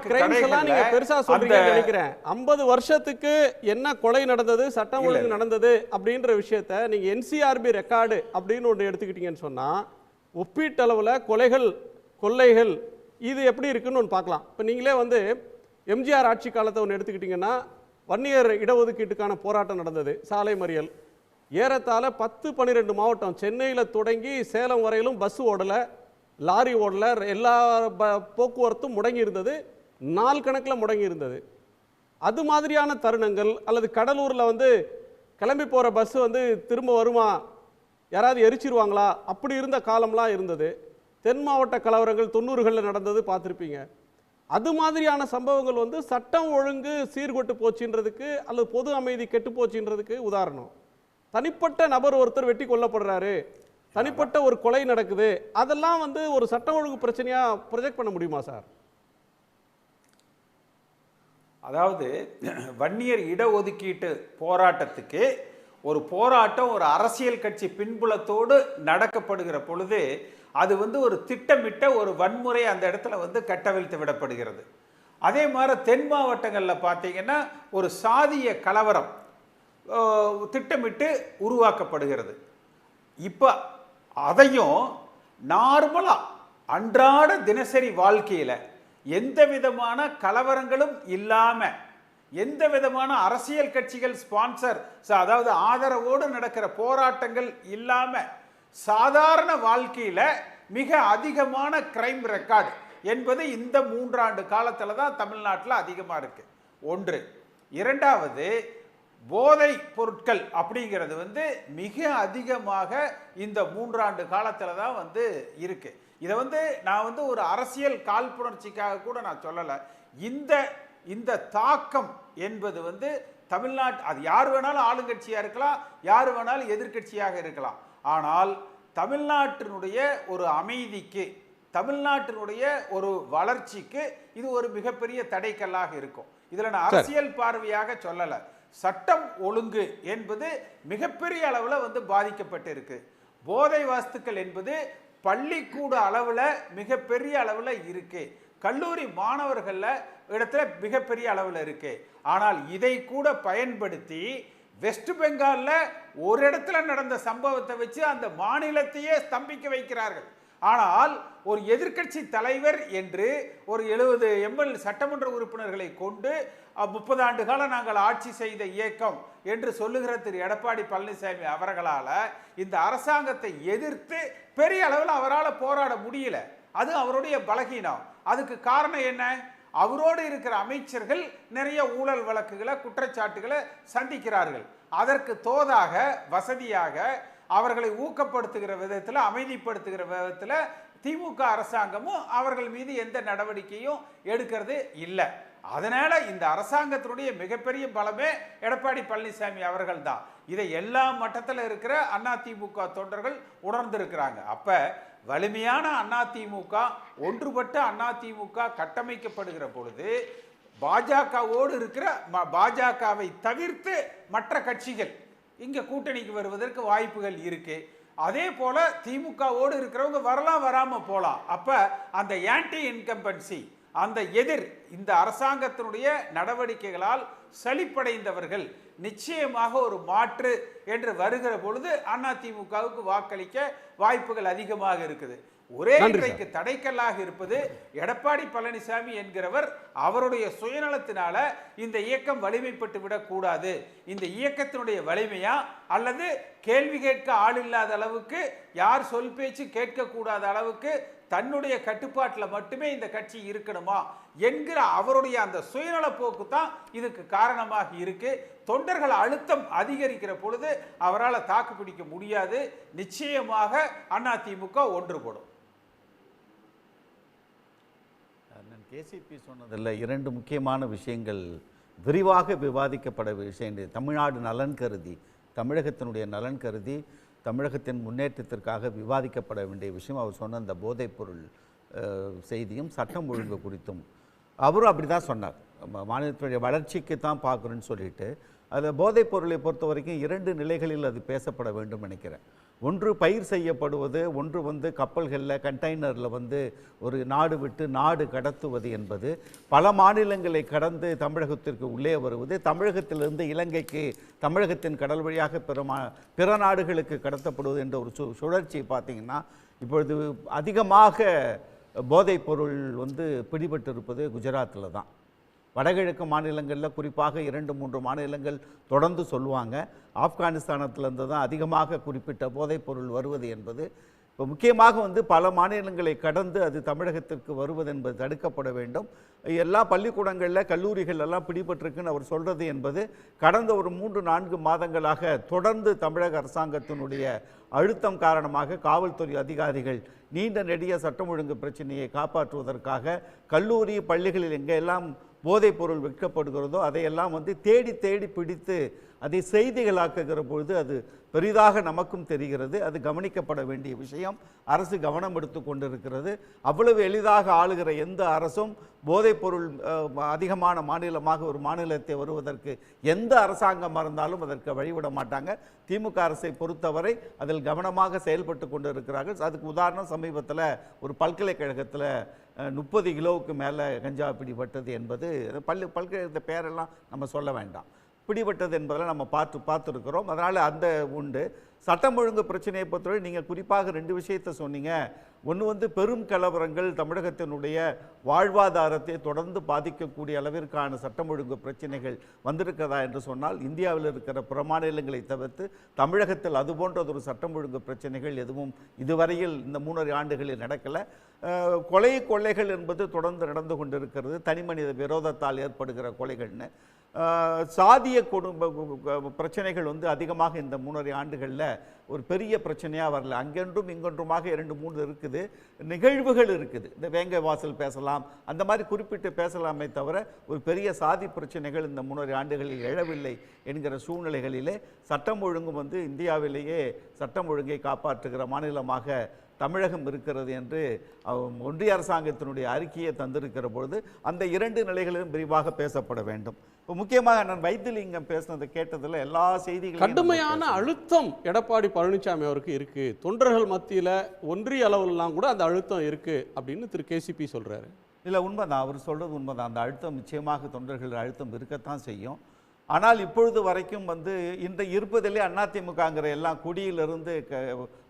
கிரைம்ஸ் எல்லாம் நீங்க பெருசா சொல்றீங்கன்னு நினைக்கிறேன். 50 வருஷத்துக்கு என்ன கொலை நடந்தது, சட்டம் ஒழுங்கு நடந்தது அப்படின்ற விஷயத்தை நீங்க NCRB ரெக்கார்டு அப்படின்னு ஒன்று எடுத்துக்கிட்டீங்கன்னு சொன்னா ஒப்பீட்டளவில் கொலைகள், கொள்ளைகள் இது எப்படி இருக்குன்னு ஒன்று பார்க்கலாம். இப்போ நீங்களே வந்து எம்ஜிஆர் ஆட்சி காலத்தை ஒன்று எடுத்துக்கிட்டிங்கன்னா வன்னியர் இடஒதுக்கீட்டுக்கான போராட்டம் நடந்தது, சாலை மறியல். ஏறத்தாழ 10-12 மாவட்டம், சென்னையில் தொடங்கி சேலம் வரையிலும் பஸ் ஓடலை, லாரி ஓடல, எல்லா போக்குவரத்தும் முடங்கி இருந்தது, நாள் கணக்கில் முடங்கி இருந்தது. அது மாதிரியான தருணங்கள், அல்லது கடலூரில் வந்து கிளம்பி போகிற பஸ் வந்து திரும்ப வருமா, யாராவது எரிச்சிருவாங்களா, அப்படி இருந்த காலம்லாம் இருந்தது. தென் மாவட்ட கலவரங்கள் 90களில் நடந்தது பார்த்துருப்பீங்க. அது மாதிரியான சம்பவங்கள் வந்து சட்டம் ஒழுங்கு சீர்கொட்டு போச்சுன்றதுக்கு அல்லது பொது அமைதி கெட்டு போச்சுன்றதுக்கு உதாரணம். தனிப்பட்ட நபர் ஒருத்தர் வெட்டி கொல்லப்படுறாரு, தனிப்பட்ட ஒரு கொலை நடக்குது, அதெல்லாம் வந்து ஒரு சட்டம் ஒழுங்கு பிரச்சனையா ப்ரொஜெக்ட் பண்ண முடியுமா சார்? அதாவது வன்னியர் இடஒதுக்கீட்டு போராட்டத்துக்கு ஒரு போராட்டம் ஒரு அரசியல் கட்சி பின்புலத்தோடு நடக்கப்படுகிற பொழுது அது வந்து ஒரு திட்டமிட்ட ஒரு வன்முறை அந்த இடத்துல வந்து கட்டவிழ்த்து விடப்படுகிறது. அதே மாதிரி தென் மாவட்டங்களில் பார்த்தீங்கன்னா ஒரு சாதிய கலவரம் திட்டமிட்டு உருவாக்கப்படுகிறது. இப்போ அதையும் நார்மலாக அன்றாட தினசரி வாழ்க்கையில் எந்த விதமான கலவரங்களும் இல்லாமல், எந்த விதமான அரசியல் கட்சிகள் ஸ்பான்சர், அதாவது ஆதரவோடு நடக்கிற போராட்டங்கள் இல்லாமல் சாதாரண வாழ்க்கையில் மிக அதிகமான கிரைம் ரெக்கார்டு என்பது இந்த 3 ஆண்டு காலத்தில் தான் தமிழ்நாட்டில் அதிகமாக இருக்குது. ஒன்று. இரண்டாவது, போதை பொருட்கள் அப்படிங்கிறது வந்து மிக அதிகமாக இந்த 3 ஆண்டு காலத்தில் தான் வந்து இருக்கு. இதை வந்து நான் வந்து ஒரு அரசியல் காழ்ப்புணர்ச்சிக்காக கூட நான் சொல்லலை. இந்த தாக்கம் என்பது வந்து தமிழ்நாட்டு, அது யார் வேணாலும் ஆளுங்கட்சியாக இருக்கலாம், யார் வேணாலும் எதிர்கட்சியாக இருக்கலாம். ஆனால் தமிழ்நாட்டினுடைய ஒரு அமைதிக்கு, தமிழ்நாட்டினுடைய ஒரு வளர்ச்சிக்கு இது ஒரு மிகப்பெரிய தடைக்கல்லாக இருக்கும். இதில் நான் அரசியல் பார்வையாக சொல்லலை. சட்டம் ஒழுங்கு என்பது மிகப்பெரிய அளவில் வந்து பாதிக்கப்பட்டு இருக்கு. போதை வஸ்துக்கள் என்பது பள்ளிக்கூட அளவில் மிகப்பெரிய அளவில் இருக்கு, கல்லூரி மாணவர்கள் இடத்துல மிகப்பெரிய அளவில் இருக்கு. ஆனால் இதை கூட பயன்படுத்தி வெஸ்ட் பெங்காலில் ஒரு இடத்துல நடந்த சம்பவத்தை வச்சு அந்த மாநிலத்தையே ஸ்தம்பிக்க வைக்கிறார்கள். ஆனால் ஒரு எதிர்க்கட்சி தலைவர் என்று ஒரு 70 எம்எல் சட்டமன்ற உறுப்பினர்களை கொண்டு 30 ஆண்டு காலம் நாங்கள் ஆட்சி செய்த இயக்கம் என்று சொல்லுகிற திரு எடப்பாடி பழனிசாமி அவர்களால் இந்த அரசாங்கத்தை எதிர்த்து பெரிய அளவில் அவரால் போராட முடியல. அது அவருடைய பலகீனம். அதுக்கு காரணம் என்ன? அவரோடு இருக்கிற அமைச்சர்கள் நிறைய ஊழல் வழக்குகளை குற்றச்சாட்டுகளை சந்திக்கிறார்கள். அதற்கு தோதாக வசதியாக அவர்களை ஊக்கப்படுத்துகிற விதத்தில் அமைதிப்படுத்துகிற விதத்தில் திமுக அரசாங்கமும் அவர்கள் மீது எந்த நடவடிக்கையும் எடுக்கிறது இல்லை. அதனால இந்த அரசாங்கத்தினுடைய மிகப்பெரிய பலமே எடப்பாடி பழனிசாமி அவர்கள் தான். இதை எல்லா மட்டத்தில் இருக்கிற அதிமுக தொண்டர்கள் உணர்ந்திருக்கிறாங்க. அப்ப வலிமையான அதிமுக, ஒன்றுபட்ட அதிமுக கட்டமைக்கப்படுகிற பொழுது பாஜகவோடு இருக்கிற பாஜகவை தவிர்த்து மற்ற கட்சிகள் இங்க கூட்டணிக்கு வருவதற்கு வாய்ப்புகள் இருக்கு. அதே போல திமுகவோடு இருக்கிறவங்க வரலாம், வராம போலாம். அப்ப அந்த ஆன்டி இன்கம்பன்சி, அந்த எதிர் இந்த அரசாங்கத்தினுடைய நடவடிக்கைகளால் சலிப்படைந்தவர்கள் நிச்சயமாக ஒரு மாற்று என்று வருகிற பொழுது அதிமுகவுக்கு வாக்களிக்க வாய்ப்புகள் அதிகமாக இருக்குது. ஒரே இன்றைக்கு தடைக்கல்லாக இருப்பது எடப்பாடி பழனிசாமி என்கிறவர். அவருடைய சுயநலத்தினால இந்த இயக்கம் வலிமைப்பட்டு விடக்கூடாது. இந்த இயக்கத்தினுடைய வலிமையா அல்லது கேள்வி கேட்க ஆள் இல்லாத அளவுக்கு, யார் சொல் பேச்சு கேட்கக்கூடாத அளவுக்கு தன்னுடைய கட்டுப்பாட்டில் மட்டுமே இந்த கட்சி இருக்கணுமா என்கிற அவருடைய அந்த சுயநல போக்கு தான் இதுக்கு காரணமாக இருக்கு. தொண்டர்கள் அழுத்தம் அதிகரிக்கிற பொழுது அவரால் தாக்கு பிடிக்க முடியாது. நிச்சயமாக அதிமுக ஒன்றுபடும். கேசிபி சொன்னதில் 2 முக்கியமான விஷயங்கள் விரிவாக விவாதிக்கப்பட விஷயம். தமிழ்நாடு நலன் கருதி, தமிழகத்தினுடைய நலன் கருதி, தமிழகத்தின் முன்னேற்றத்திற்காக விவாதிக்கப்பட வேண்டிய விஷயம் அவர் சொன்ன அந்த போதைப்பொருள் செய்தியும் சட்டம் ஒழுங்கு குறித்தும் அவரும் அப்படி தான் சொன்னார். மாநிலத்தினுடைய வளர்ச்சிக்கு தான் பார்க்குறேன்னு சொல்லிட்டு அதில் போதைப் பொருளை பொறுத்த வரைக்கும் 2 நிலைகளில் அது பேசப்பட வேண்டும் நினைக்கிறேன். ஒன்று பயிர் செய்யப்படுவது, ஒன்று கப்பல்களில் கண்டெய்னரில் ஒரு நாடு விட்டு நாடு கடத்துவது என்பது, பல மாநிலங்களை கடந்து தமிழகத்திற்கு உள்ளே வருவது, தமிழகத்திலிருந்து இலங்கைக்கு தமிழகத்தின் கடல் வழியாக பிற நாடுகளுக்கு கடத்தப்படுவது என்ற ஒரு சுழற்சி பார்த்திங்கன்னா இப்பொழுது அதிகமாக போதைப் பொருள் பிடிபட்டிருப்பது குஜராத்தில் தான். வடகிழக்கு மாநிலங்களில் குறிப்பாக 2-3 மாநிலங்கள் தொடர்ந்து சொல்லுவாங்க. ஆப்கானிஸ்தானத்திலிருந்து தான் அதிகமாக குறிப்பிட்ட போதைப்பொருள் வருவது என்பது. இப்போ முக்கியமாக பல மாநிலங்களை கடந்து அது தமிழகத்திற்கு வருவது என்பது தடுக்கப்பட வேண்டும். எல்லா பள்ளிக்கூடங்களில் கல்லூரிகள் எல்லாம் பிடிபட்டிருக்குன்னு அவர் சொல்கிறது என்பது கடந்த ஒரு 3-4 மாதங்களாக தொடர்ந்து தமிழக அரசாங்கத்தினுடைய அழுத்தம் காரணமாக காவல்துறை அதிகாரிகள் நீண்ட நெடிய சட்டம் ஒழுங்கு பிரச்சனையை காப்பாற்றுவதற்காக கல்லூரி பள்ளிகளில் எங்கெல்லாம் போதைப் பொருள் விற்கப்படுகிறதோ அதையெல்லாம் தேடி தேடி பிடித்து அதை செய்திகளாக்குகிற பொழுது அது பெரிதாக நமக்கும் தெரிகிறது. அது கவனிக்கப்பட வேண்டிய விஷயம். அரசு கவனம் எடுத்து கொண்டிருக்கிறது. அவ்வளவு எளிதாக ஆளுகிற எந்த அரசும் போதைப்பொருள் அதிகமான மாநிலமாக ஒரு மாநிலத்தை வருவதற்கு எந்த அரசாங்கமாக இருந்தாலும் அதற்கு வழிவிட மாட்டாங்க. திமுக அரசை பொறுத்தவரை அதில் கவனமாக செயல்பட்டு கொண்டு இருக்கிறார்கள். அதுக்கு உதாரணம், சமீபத்தில் ஒரு பல்கலைக்கழகத்தில் 30 கிலோவுக்கு மேலே கஞ்சா பிடிபட்டது என்பது பல்கலைக்கழகத்தை பேரெல்லாம் நம்ம சொல்ல வேண்டாம், பிடிபட்டது என்பதில் நம்ம பார்த்துருக்கிறோம். அதனால் அந்த உண்டு. சட்டம் ஒழுங்கு பிரச்சனையை பொறுத்தவரை நீங்கள் குறிப்பாக 2 விஷயத்தை சொன்னீங்க. ஒன்று பெரும் கலவரங்கள் தமிழகத்தினுடைய வாழ்வாதாரத்தை தொடர்ந்து பாதிக்கக்கூடிய அளவிற்கான சட்டம் ஒழுங்கு பிரச்சனைகள் வந்திருக்கிறதா என்று சொன்னால் இந்தியாவில் இருக்கிற பிற மாநிலங்களை தவிர்த்து தமிழகத்தில் அதுபோன்றதொரு சட்டம் ஒழுங்கு பிரச்சனைகள் எதுவும் இதுவரையில் இந்த 3 ஆண்டுகளில் நடக்கலை. கொள்ளைகள் என்பது தொடர்ந்து நடந்து கொண்டிருக்கிறது. தனிமனித விரோதத்தால் ஏற்படுகிற கொலைகள்னு சாதிய பிரச்சனைகள் அதிகமாக இந்த 3 ஆண்டுகளில் ஒரு பெரிய பிரச்சனையாக வரல. அங்கென்றும் இங்கொன்றுமாக 2-3 இருக்குது, நிகழ்வுகள் இருக்குது. இந்த வேங்கை வாசல் பேசலாம், அந்த மாதிரி குறிப்பிட்டு பேசலாமே தவிர ஒரு பெரிய சாதி பிரச்சனைகள் இந்த 3 ஆண்டுகளில் எழவில்லை என்கிற சூழ்நிலைகளிலே சட்டம் ஒழுங்கும் இந்தியாவிலேயே சட்டம் ஒழுங்கை காப்பாற்றுகிற மாநிலமாக தமிழகம் இருக்கிறது என்று ஒன்றிய அரசாங்கத்தினுடைய அறிக்கையை தந்திருக்கிற பொழுது அந்த 2 நிலைகளிலும் விரிவாக பேசப்பட வேண்டும். இப்போ முக்கியமாக நான் வைத்திலிங்கம் பேசினதை கேட்டதில் எல்லா செய்திகளும் கடுமையான அழுத்தம் எடப்பாடி பழனிசாமி அவருக்கு இருக்கு. தொண்டர்கள் மத்தியில் ஒன்றிய அளவிலாம் கூட அந்த அழுத்தம் இருக்கு அப்படின்னு திரு கேசிபி சொல்றாரு. இல்லை, உண்மைதான், அவர் சொல்றது உண்மைதான். அந்த அழுத்தம் நிச்சயமாக தொண்டர்கள் அழுத்தம் இருக்கத்தான் செய்யும். ஆனால் இப்பொழுது வரைக்கும் வந்து இந்த இருப்பதிலே அதிமுகங்கிற எல்லாம் குடியிலிருந்து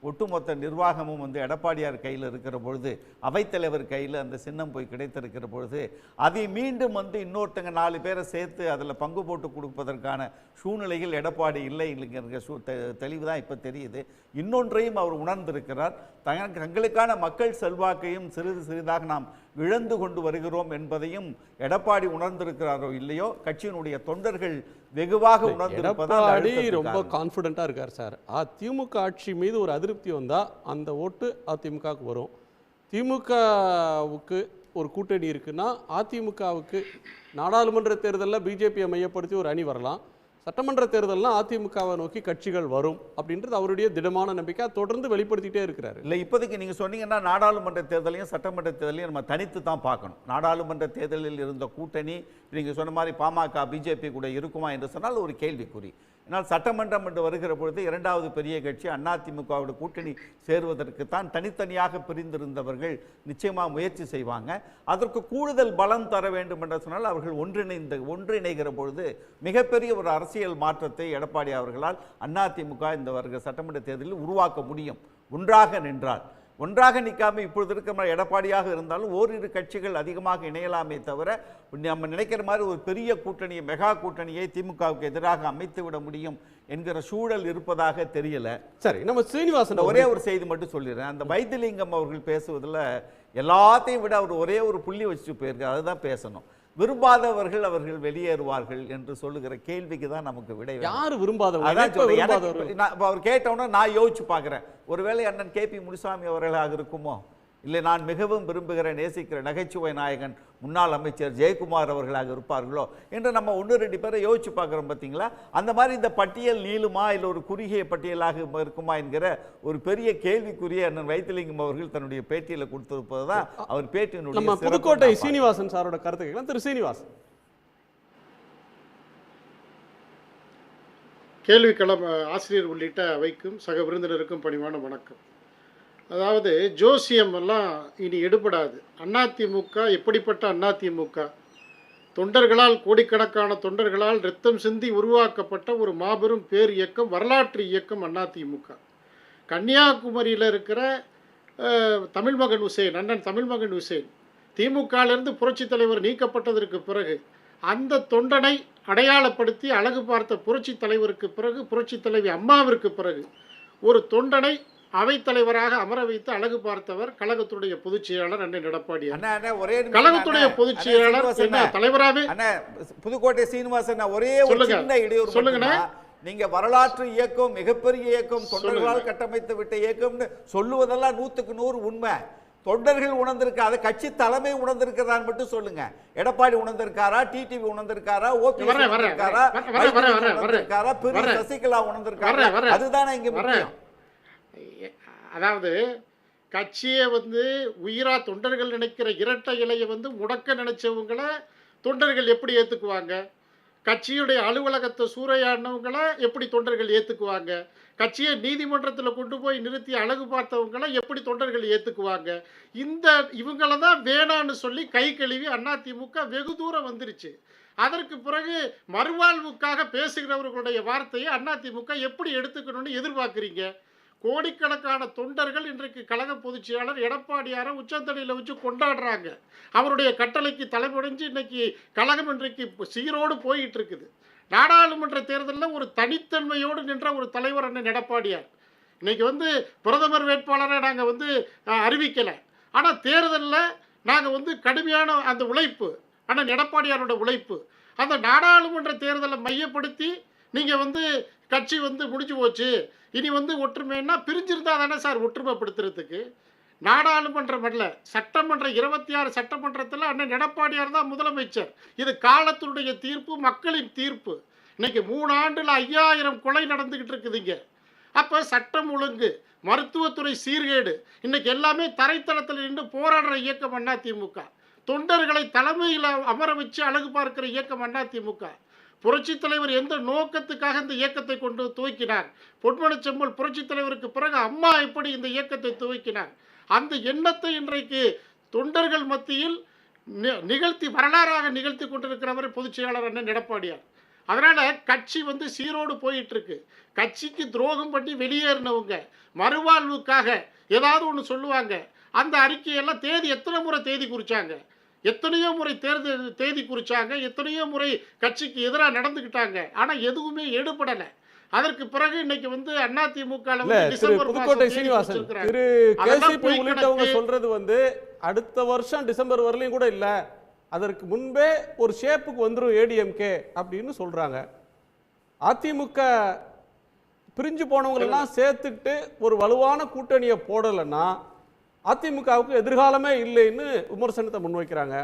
ஒட்டுமொத்த நிர்வாகமும் வந்து எடப்பாடியார் கையில் இருக்கிற பொழுது, அவைத்தலைவர் கையில் அந்த சின்னம் போய் கிடைத்திருக்கிற பொழுது, அதை மீண்டும் வந்து இன்னொருத்தங்க 4 பேரை சேர்த்து அதில் பங்கு போட்டு கொடுப்பதற்கான சூழ்நிலையில் எடப்பாடி இல்லைங்கிற தெளிவு தான் இப்போ தெரியுது. இன்னொன்றையும் அவர் உணர்ந்திருக்கிறார். தங்களுக்கான மக்கள் செல்வாக்கையும் சிறிது சிறிதாக நாம் இழந்து கொண்டு வருகிறோம் என்பதையும் எடப்பாடி உணர்ந்திருக்கிறாரோ இல்லையோ, கட்சியினுடைய தொண்டர்கள் வெகுவாக எடப்பாடி ரொம்ப கான்ஃபிடென்ட்டாக இருக்கார் சார். திமுக ஆட்சி மீது ஒரு அதிருப்தி வந்தால் அந்த ஓட்டு அதிமுகவுக்கு வரும். திமுகவுக்கு ஒரு கூட்டணி இருக்குன்னா அதிமுகவுக்கு நாடாளுமன்ற தேர்தலில் பிஜேபியை மையப்படுத்தி ஒரு அணி வரலாம், சட்டமன்ற தேர்தல்லாம் அதிமுகவை நோக்கி கட்சிகள் வரும் அப்படின்றது அவருடைய திடமான நம்பிக்கை. தொடர்ந்து வெளிப்படுத்திட்டே இருக்கிறாரு. இல்லை, இப்போதைக்கு நீங்கள் சொன்னீங்கன்னா நாடாளுமன்ற தேர்தலையும் சட்டமன்ற தேர்தலையும் நம்ம தனித்து தான் பார்க்கணும். நாடாளுமன்ற தேர்தலில் இருந்த கூட்டணி நீங்கள் சொன்ன மாதிரி பாமக பிஜேபி கூட இருக்குமா என்று சொன்னால் ஒரு கேள்விக்குறி. ஆனால் சட்டமன்றம் என்று வருகிற பொழுது இரண்டாவது பெரிய கட்சி அதிமுகவோட கூட்டணி சேருவதற்கு தான் தனித்தனியாக பிரிந்திருந்தவர்கள் நிச்சயமாக முயற்சி செய்வாங்க. அதற்கு கூடுதல் பலம் தர வேண்டும் என்று சொன்னால் அவர்கள் ஒன்றிணைகிற பொழுது மிகப்பெரிய ஒரு அரசியல் மாற்றத்தை எடப்பாடி அவர்களால் அதிமுக இந்த வருகிற சட்டமன்ற தேர்தலில் உருவாக்க முடியும். ஒன்றாக நின்றால். ஒன்றாக நிற்காமல் இப்பொழுது இருக்கிற எடப்பாடியாக இருந்தாலும் ஓரிரு கட்சிகள் அதிகமாக இணையலாமே தவிர நம்ம நினைக்கிற மாதிரி ஒரு பெரிய கூட்டணியை, மெகா கூட்டணியை திமுகவுக்கு எதிராக அமைத்து விட முடியும் என்கிற சூழல் இருப்பதாக தெரியல. சரி, நம்ம சீனிவாசன் ஒரே ஒரு செய்தி மட்டும் சொல்லிடுறேன். அந்த வைத்திலிங்கம் அவர்கள் பேசுவதில் எல்லாத்தையும் விட அவர் ஒரே ஒரு புள்ளி வச்சுட்டு போயிருக்காரு, அதுதான் பேசணும். விரும்பாதவர்கள் அவர்கள் வெளியேறுவார்கள் என்று சொல்லுகிற கேள்விக்கு தான் நமக்கு விடை. யாரு விரும்பாதவர்கள்? அவர் கேட்டவுடனே நான் யோசிச்சு பார்க்குறேன், ஒருவேளை அண்ணன் KP முனுசாமி அவர்களாக இருக்குமோ, இல்லை நான் மிகவும் விரும்புகிற நேசிக்கிற நகைச்சுவை நாயகன் முன்னாள் அமைச்சர் ஜெயக்குமார் அவர்களாக இருப்பார்களோ என்று நம்ம 1-2 பேரை யோசிச்சு பார்க்குறோம். பார்த்தீங்களா? அந்த மாதிரி இந்த பட்டியல் நீளுமா இல்லை ஒரு குறுகிய பட்டியலாக இருக்குமா என்கிற ஒரு பெரிய கேள்விக்குரிய அண்ணன் வைத்திலிங்கம் அவர்கள் தன்னுடைய பேட்டியில் கொடுத்திருப்பது தான் அவர் பேட்டியினுடைய. நம்ம புதுக்கோட்டை சீனிவாசன் சாரோட கருத்து கேட்கலாம். திரு சீனிவாசன். கேள்விக்களம் ஆசிரியர் உள்ளிட்ட அவைக்கும் சக விருந்தினருக்கும் பணிவான வணக்கம். அதாவது ஜோசியம் எல்லாம் இனி எடுபடாது. அதிமுக எப்படிப்பட்ட அதிமுக? தொண்டர்களால், கோடிக்கணக்கான தொண்டர்களால் இரத்தம் சிந்தி உருவாக்கப்பட்ட ஒரு மாபெரும் பேர் இயக்கம், வரலாற்று இயக்கம் அதிமுக. கன்னியாகுமரியில் இருக்கிற தமிழ்மகன் உசேன், அண்ணன் தமிழ்மகன் உசேன் திமுகவிலிருந்து புரட்சி தலைவர் நீக்கப்பட்டதற்கு பிறகு அந்த தொண்டனை அடையாளப்படுத்தி அழகு பார்த்த புரட்சி தலைவருக்கு பிறகு, புரட்சி தலைவி அம்மாவிற்கு பிறகு ஒரு தொண்டனை அவைத்தலைவராக அமர வைத்து அழகு பார்த்தவர் கழகத்துடைய பொதுச் செயலாளர் அண்ணன் எடப்பாடி. கழகத்துடைய பொதுச் செயலாளர் தலைவராகவே புதுக்கோட்டை சீனிவாசன். ஒரே ஒரு சின்ன இடையூறு சொல்லுங்க. நீங்க வரலாற்று இயக்கம், மிகப்பெரிய இயக்கம், தொண்டர்களால் கட்டமைத்து விட்ட இயக்கம்னு சொல்லுவதெல்லாம் 100க்கு 100 உண்மை. தொண்டர்கள் உணர்ந்திருக்காத, கட்சி தலைமை உணர்ந்திருக்கிறான்னு மட்டும் சொல்லுங்க. எடப்பாடி உணர்ந்திருக்காரா, டிடிவி உணர்ந்திருக்காரா, ஓபிஎஸ் உணர்ந்திருக்காரா, சசிகலா உணர்ந்திருக்காரா? அதுதானே இங்க முக்கியம். அதாவது கட்சியை உயிரா தொண்டர்கள் நினைக்கிற இரட்டை இலையை முடக்க நினைச்சவங்களை தொண்டர்கள் எப்படி ஏற்றுக்குவாங்க? கட்சியுடைய அலுவலகத்தை சூறையாடினவங்களை எப்படி தொண்டர்கள் ஏற்றுக்குவாங்க? கட்சியை நீதிமன்றத்தில் கொண்டு போய் நிறுத்தி அழகு பார்த்தவங்களை எப்படி தொண்டர்கள் ஏற்றுக்குவாங்க? இவங்களை தான் வேணான்னு சொல்லி கை கழுவி அதிமுக வெகு தூரம் வந்துருச்சு. அதற்கு பிறகு மறுவாழ்வுக்காக பேசுகிறவர்களுடைய வார்த்தையை அதிமுக எப்படி எடுத்துக்கணும்னு எதிர்பார்க்குறீங்க? கோடிக்கணக்கான தொண்டர்கள் இன்றைக்கு கழக பொதுச் செயலாளர் எடப்பாடியாரை உச்சந்தலையில் வச்சு கொண்டாடுறாங்க. அவருடைய கட்டளைக்கு தலைமுடிஞ்சு இன்னைக்கு கழகம் இன்றைக்கு சீரோடு போயிட்டு இருக்குது. நாடாளுமன்ற தேர்தலில் ஒரு தனித்தன்மையோடு நின்ற ஒரு தலைவர் அண்ணன் எடப்பாடியார். இன்னைக்கு பிரதமர் வேட்பாளரை நாங்கள் அறிவிக்கலை. ஆனால் தேர்தலில் நாங்கள் கடுமையான அந்த உழைப்பு, அண்ணன் எடப்பாடியாரோட உழைப்பு, அந்த நாடாளுமன்ற தேர்தலை மையப்படுத்தி நீங்கள் கட்சி முடிஞ்சு போச்சு, இனி ஒற்றுமைன்னா பிரிஞ்சிருந்தா தானே சார் ஒற்றுமைப்படுத்துறதுக்கு? நாடாளுமன்றம் அல்ல, சட்டமன்ற 26 சட்டமன்றத்தில் அண்ணன் எடப்பாடியார் தான் முதலமைச்சர். இது காலத்தினுடைய தீர்ப்பு, மக்களின் தீர்ப்பு. இன்னைக்கு 3 ஆண்டுல 5000 கொலை நடந்துகிட்டு இருக்குதுங்க. அப்போ சட்டம் ஒழுங்கு, மருத்துவத்துறை சீர்கேடு, இன்னைக்கு எல்லாமே தரைத்தளத்தில் நின்று போராடுற இயக்கம் அதிமுக. தொண்டர்களை தலைமையில் அமர வச்சு அழகு பார்க்கிற இயக்கம் அதிமுக. புரட்சி தலைவர் எந்த நோக்கத்துக்காக இந்த இயக்கத்தை கொண்டு துவக்கினார்? பொன்மன செம்மல் புரட்சி தலைவருக்கு பிறகு அம்மா எப்படி இந்த இயக்கத்தை துவக்கினார்? அந்த எண்ணத்தை இன்றைக்கு தொண்டர்கள் மத்தியில் வரலாறாக நிகழ்த்தி கொண்டிருக்கிறவர் பொதுச் செயலாளர் அண்ணன் எடப்பாடியார். அதனால கட்சி வந்து சீரோடு போயிட்டு இருக்கு. கட்சிக்கு துரோகம் பண்ணி வெளியேறினவங்க மறுவாழ்வுக்காக ஏதாவது ஒன்று சொல்லுவாங்க. அந்த அறிக்கையெல்லாம் எத்தனை முறை தேதி குறிச்சாங்க, எத்தனையோ முறை தேர்தல் தேதி குறிச்சாங்க, எத்தனையோ முறை கட்சிக்கு எதிராக நடந்துக்கிட்டாங்க. ஆனால் எதுவுமே எடுபடலை. அதற்கு பிறகு இன்னைக்கு வந்து அதிமுக புதுக்கோட்டை சீனிவாசன், திரு கேசிபி உள்ளிட்டவங்க சொல்றது வந்து அடுத்த வருஷம் டிசம்பர் வரலையும் கூட இல்லை, அதற்கு முன்பே ஒரு ஷேப்புக்கு வந்துடும் ஏடிஎம்கே அப்படின்னு சொல்றாங்க. அதிமுக பிரிஞ்சு போனவங்களெல்லாம் சேர்த்துக்கிட்டு ஒரு வலுவான கூட்டணியை போடலைன்னா அதிமுகவுக்கு எதிர்காலமே இல்லைன்னு விமர்சனத்தை முன்வைக்கிறாங்க.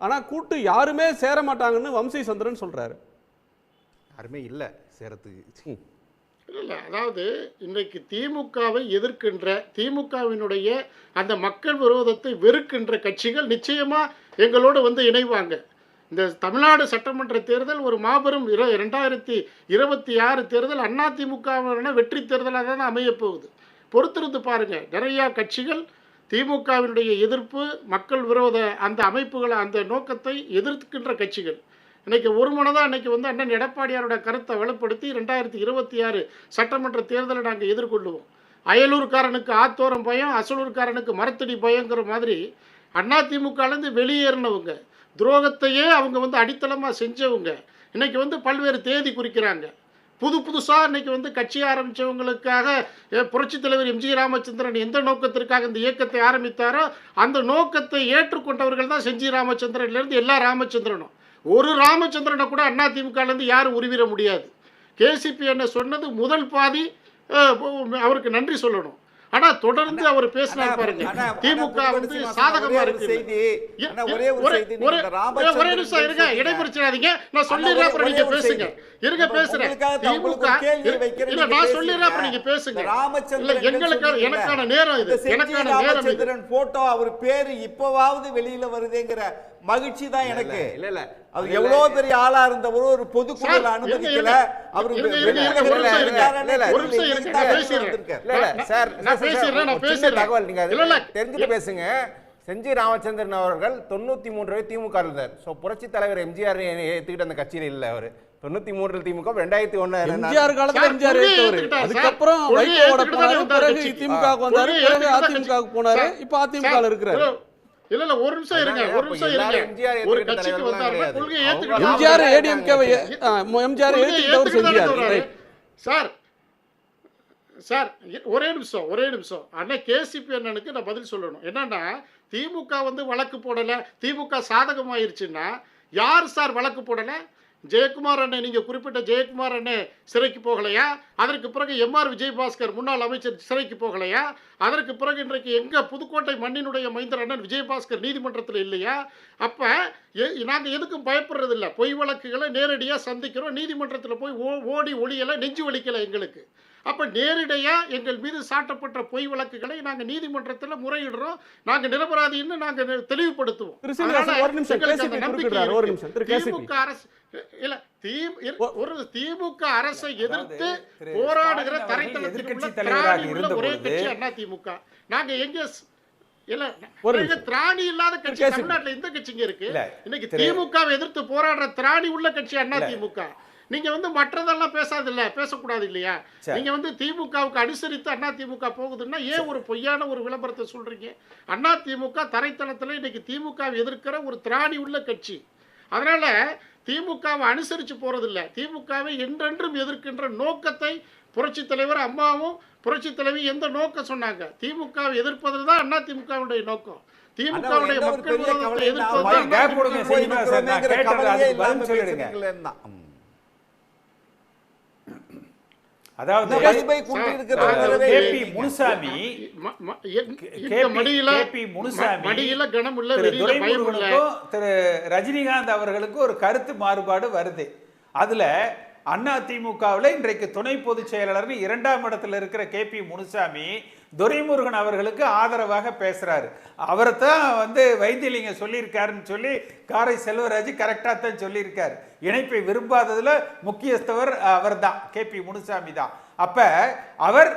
ஆனால் கூட்டு யாருமே சேர மாட்டாங்கன்னு வம்சி சந்திரன் சொல்றாரு. யாருமே இல்லை சேரத்துக்கு. இல்லை, அதாவது இன்றைக்கு திமுகவை எதிர்க்கின்ற, திமுகவினுடைய அந்த மக்கள் விரோதத்தை வெறுக்கின்ற கட்சிகள் நிச்சயமாக எங்களோடு வந்து இணைவாங்க. இந்த தமிழ்நாடு சட்டமன்ற தேர்தல் ஒரு மாபெரும் 2026 தேர்தல் அதிமுகவின வெற்றி தேர்தலாக தான் அமையப்போகுது. பொறுத்திருந்து பாருங்க. நிறையா கட்சிகள் திமுகவினுடைய எதிர்ப்பு, மக்கள் விரோத அந்த அமைப்புகளை, அந்த நோக்கத்தை எதிர்க்கின்ற கட்சிகள் இன்னைக்கு ஒரு மனதாக இன்னைக்கு வந்து அண்ணன் எடப்பாடியாரோட கருத்தை வலுப்படுத்தி 2026 சட்டமன்ற தேர்தலை நாங்கள் எதிர்கொள்ளுவோம். அயலூர்காரனுக்கு ஆத்தோரம் பயம், அசலூர்காரனுக்கு மரத்தடி பயங்கிற மாதிரி அதிமுகலேருந்து வெளியேறினவங்க, துரோகத்தையே அவங்க வந்து அடித்தளமாக செஞ்சவங்க இன்னைக்கு வந்து பல்வேறு தேதி குறிக்கிறாங்க. புதுசாக இன்னைக்கு வந்து கட்சி ஆரம்பித்தவங்களுக்காக புரட்சித் தலைவர் எம்ஜி ராமச்சந்திரன் எந்த நோக்கத்திற்காக இந்த இயக்கத்தை ஆரம்பித்தாரோ அந்த நோக்கத்தை ஏற்றுக்கொண்டவர்கள் தான் செஞ்சி ராமச்சந்திரன்லேருந்து எல்லா ராமச்சந்திரனும். ஒரு ராமச்சந்திரனை கூட அதிமுகலேருந்து யாரும் உருவிட முடியாது. கேசிபி என்ன சொன்னது முதல் பாதி அவருக்கு நன்றி சொல்லணும். ஆனா தொடர்ந்து அவர் பேசினார் பாருங்க, திமுக வந்து சாதகமா இருக்கு. ஒரே நிமிஷம் இருங்க, இடைமறிச்சிடாதீங்க, நான் சொல்லிடுறேன் அப்புறம் நீங்க பேசுங்க. இருங்க பேசுறேன். திமுக இல்ல நான் சொல்லிடுறேன் அப்புறம் நீங்க பேசுங்க. இல்ல எங்களுக்கு எனக்கான நேரம் இது, எனக்கான நேரம் இது. போட்டோ அவர் பேரு இப்பவாவது வெளியில வருதுங்கிற மகிழ்ச்சி தான் எனக்கு. இல்ல இல்ல அவர் எவ்வளவு பெரிய ஆளா இருந்தவரு ஒரு பொதுக்குழுல அனுமதிக்கல. அவர் தெரிஞ்சு பேசுங்க. செஞ்சி ராமச்சந்திரன் அவர்கள் 93 திமுக இருந்தார். ஸோ புரட்சி தலைவர் எம்ஜிஆர் ஏத்துக்கிட்ட அந்த கட்சியில் இல்லை. அவர் 93 திமுக 2001 எம்ஜிஆர் காலத்துல எம்ஜிஆர் ஏத்தவர். அதுக்கப்புறம் வைகோவோட போனாரு, பிறகு திமுகவுக்கு வந்தாரு, பிறகு அதிமுகவுக்கு போனாரு, இப்ப அதிமுகல இருக்கிறாரு. இல்ல ஒரு நிமிஷம் இருங்க, ஒரு நிமிஷம் இருங்க. ஒரு கட்சிக்கு வந்தாருன்னா கொள்கையை ஏத்துக்கிட்டாரு. எம்ஜிஆர் ஏடிஎம்கேவை எம்ஜிஆர் ஏத்துக்கிட்டவர் செஞ்சார். சார் ஒரே நிமிஷம் அண்ணன் கேசிபி அண்ணனுக்கு நான் பதில் சொல்லணும். என்னன்னா திமுக வந்து வழக்கு போடலை, திமுக சாதகமாயிருச்சுன்னா யார் சார் வழக்கு போடலை? ஜெயக்குமார் அண்ணன், நீங்கள் குறிப்பிட்ட ஜெயக்குமார் அண்ணன் சிறைக்கு போகலையா? அதற்கு பிறகு எம்ஆர் விஜயபாஸ்கர் முன்னாள் அமைச்சர் சிறைக்கு போகலையா? அதற்கு பிறகு இன்றைக்கு எங்கள் புதுக்கோட்டை மண்ணினுடைய மைந்தர் அண்ணன் விஜயபாஸ்கர் நீதிமன்றத்தில் இல்லையா? அப்போ நாங்கள் எதுக்கும் பயப்படுறதில்லை. பொய் வழக்குகளை நேரடியாக சந்திக்கிறோம். நீதிமன்றத்தில் போய் ஓடி ஒளியலை, நெஞ்சு வலிக்கலை எங்களுக்கு. அப்போ நேரடியாக எங்கள் மீது சாட்டப்பட்ட பொய் வழக்குகளை நாங்கள் நீதிமன்றத்தில் முறையிடுறோம். நாங்கள் நிரபராதின்னு நாங்கள் தெளிவுபடுத்துவோம். திமுக அரசு இல்ல ஒரு திமுக அரசை எதிர்த்து போராடுகிற தரைத்தளத்தில் ஒரே கட்சி அதிமுக. நாங்க எங்க இல்ல திராணி இல்லாத கட்சி தமிழ்நாட்டில் எந்த கட்சிங்க இருக்கு? இன்னைக்கு திமுக எதிர்த்து போராடுற திராணி உள்ள கட்சி அதிமுக. நீங்க வந்து மற்றதெல்லாம் பேசக்கூடாது இல்லையா? நீங்க வந்து திமுகவுக்கு அனுசரித்து அதிமுக போகுதுன்னா ஏன் ஒரு பொய்யான ஒரு விளம்பரத்தை சொல்றீங்க? அதிமுக தரைத்தளத்தில் இன்னைக்கு திமுக எதிர்க்கிற ஒரு திராணி உள்ள கட்சி. அதனால திமுகவை அனுசரித்து போறதில்லை. திமுகவை என்றென்றும் எதிர்க்கின்ற நோக்கத்தை புரட்சி தலைவர் அம்மாவும் புரட்சி தலைவி எந்த நோக்கம் சொன்னாங்க? திமுகவை எதிர்ப்பதில் தான் அதிமுகவுடைய நோக்கம். திமுகவுடைய மக்கள் விரோதத்தை எதிர்ப்பது. அதாவது திரு ரஜினிகாந்த் அவர்களுக்கு ஒரு கருத்து மாறுபாடு வருது. அதுல அதிமுகவில் இன்றைக்கு துணை பொதுச் செயலாளர் 2ஆம் இடத்துல இருக்கிற KP முனுசாமி துரைமுருகன் அவர்களுக்கு ஆதரவாக பேசுறாரு. அவரை தான் வந்து வைத்தியலிங்கம் சொல்லியிருக்காருன்னு சொல்லி காரை செல்வராஜ் கரெக்டாக தான் சொல்லியிருக்காரு. இணைப்பை விரும்பாததுல முக்கியஸ்தவர் அவர் தான், KP முனுசாமி தான். அப்ப அவர்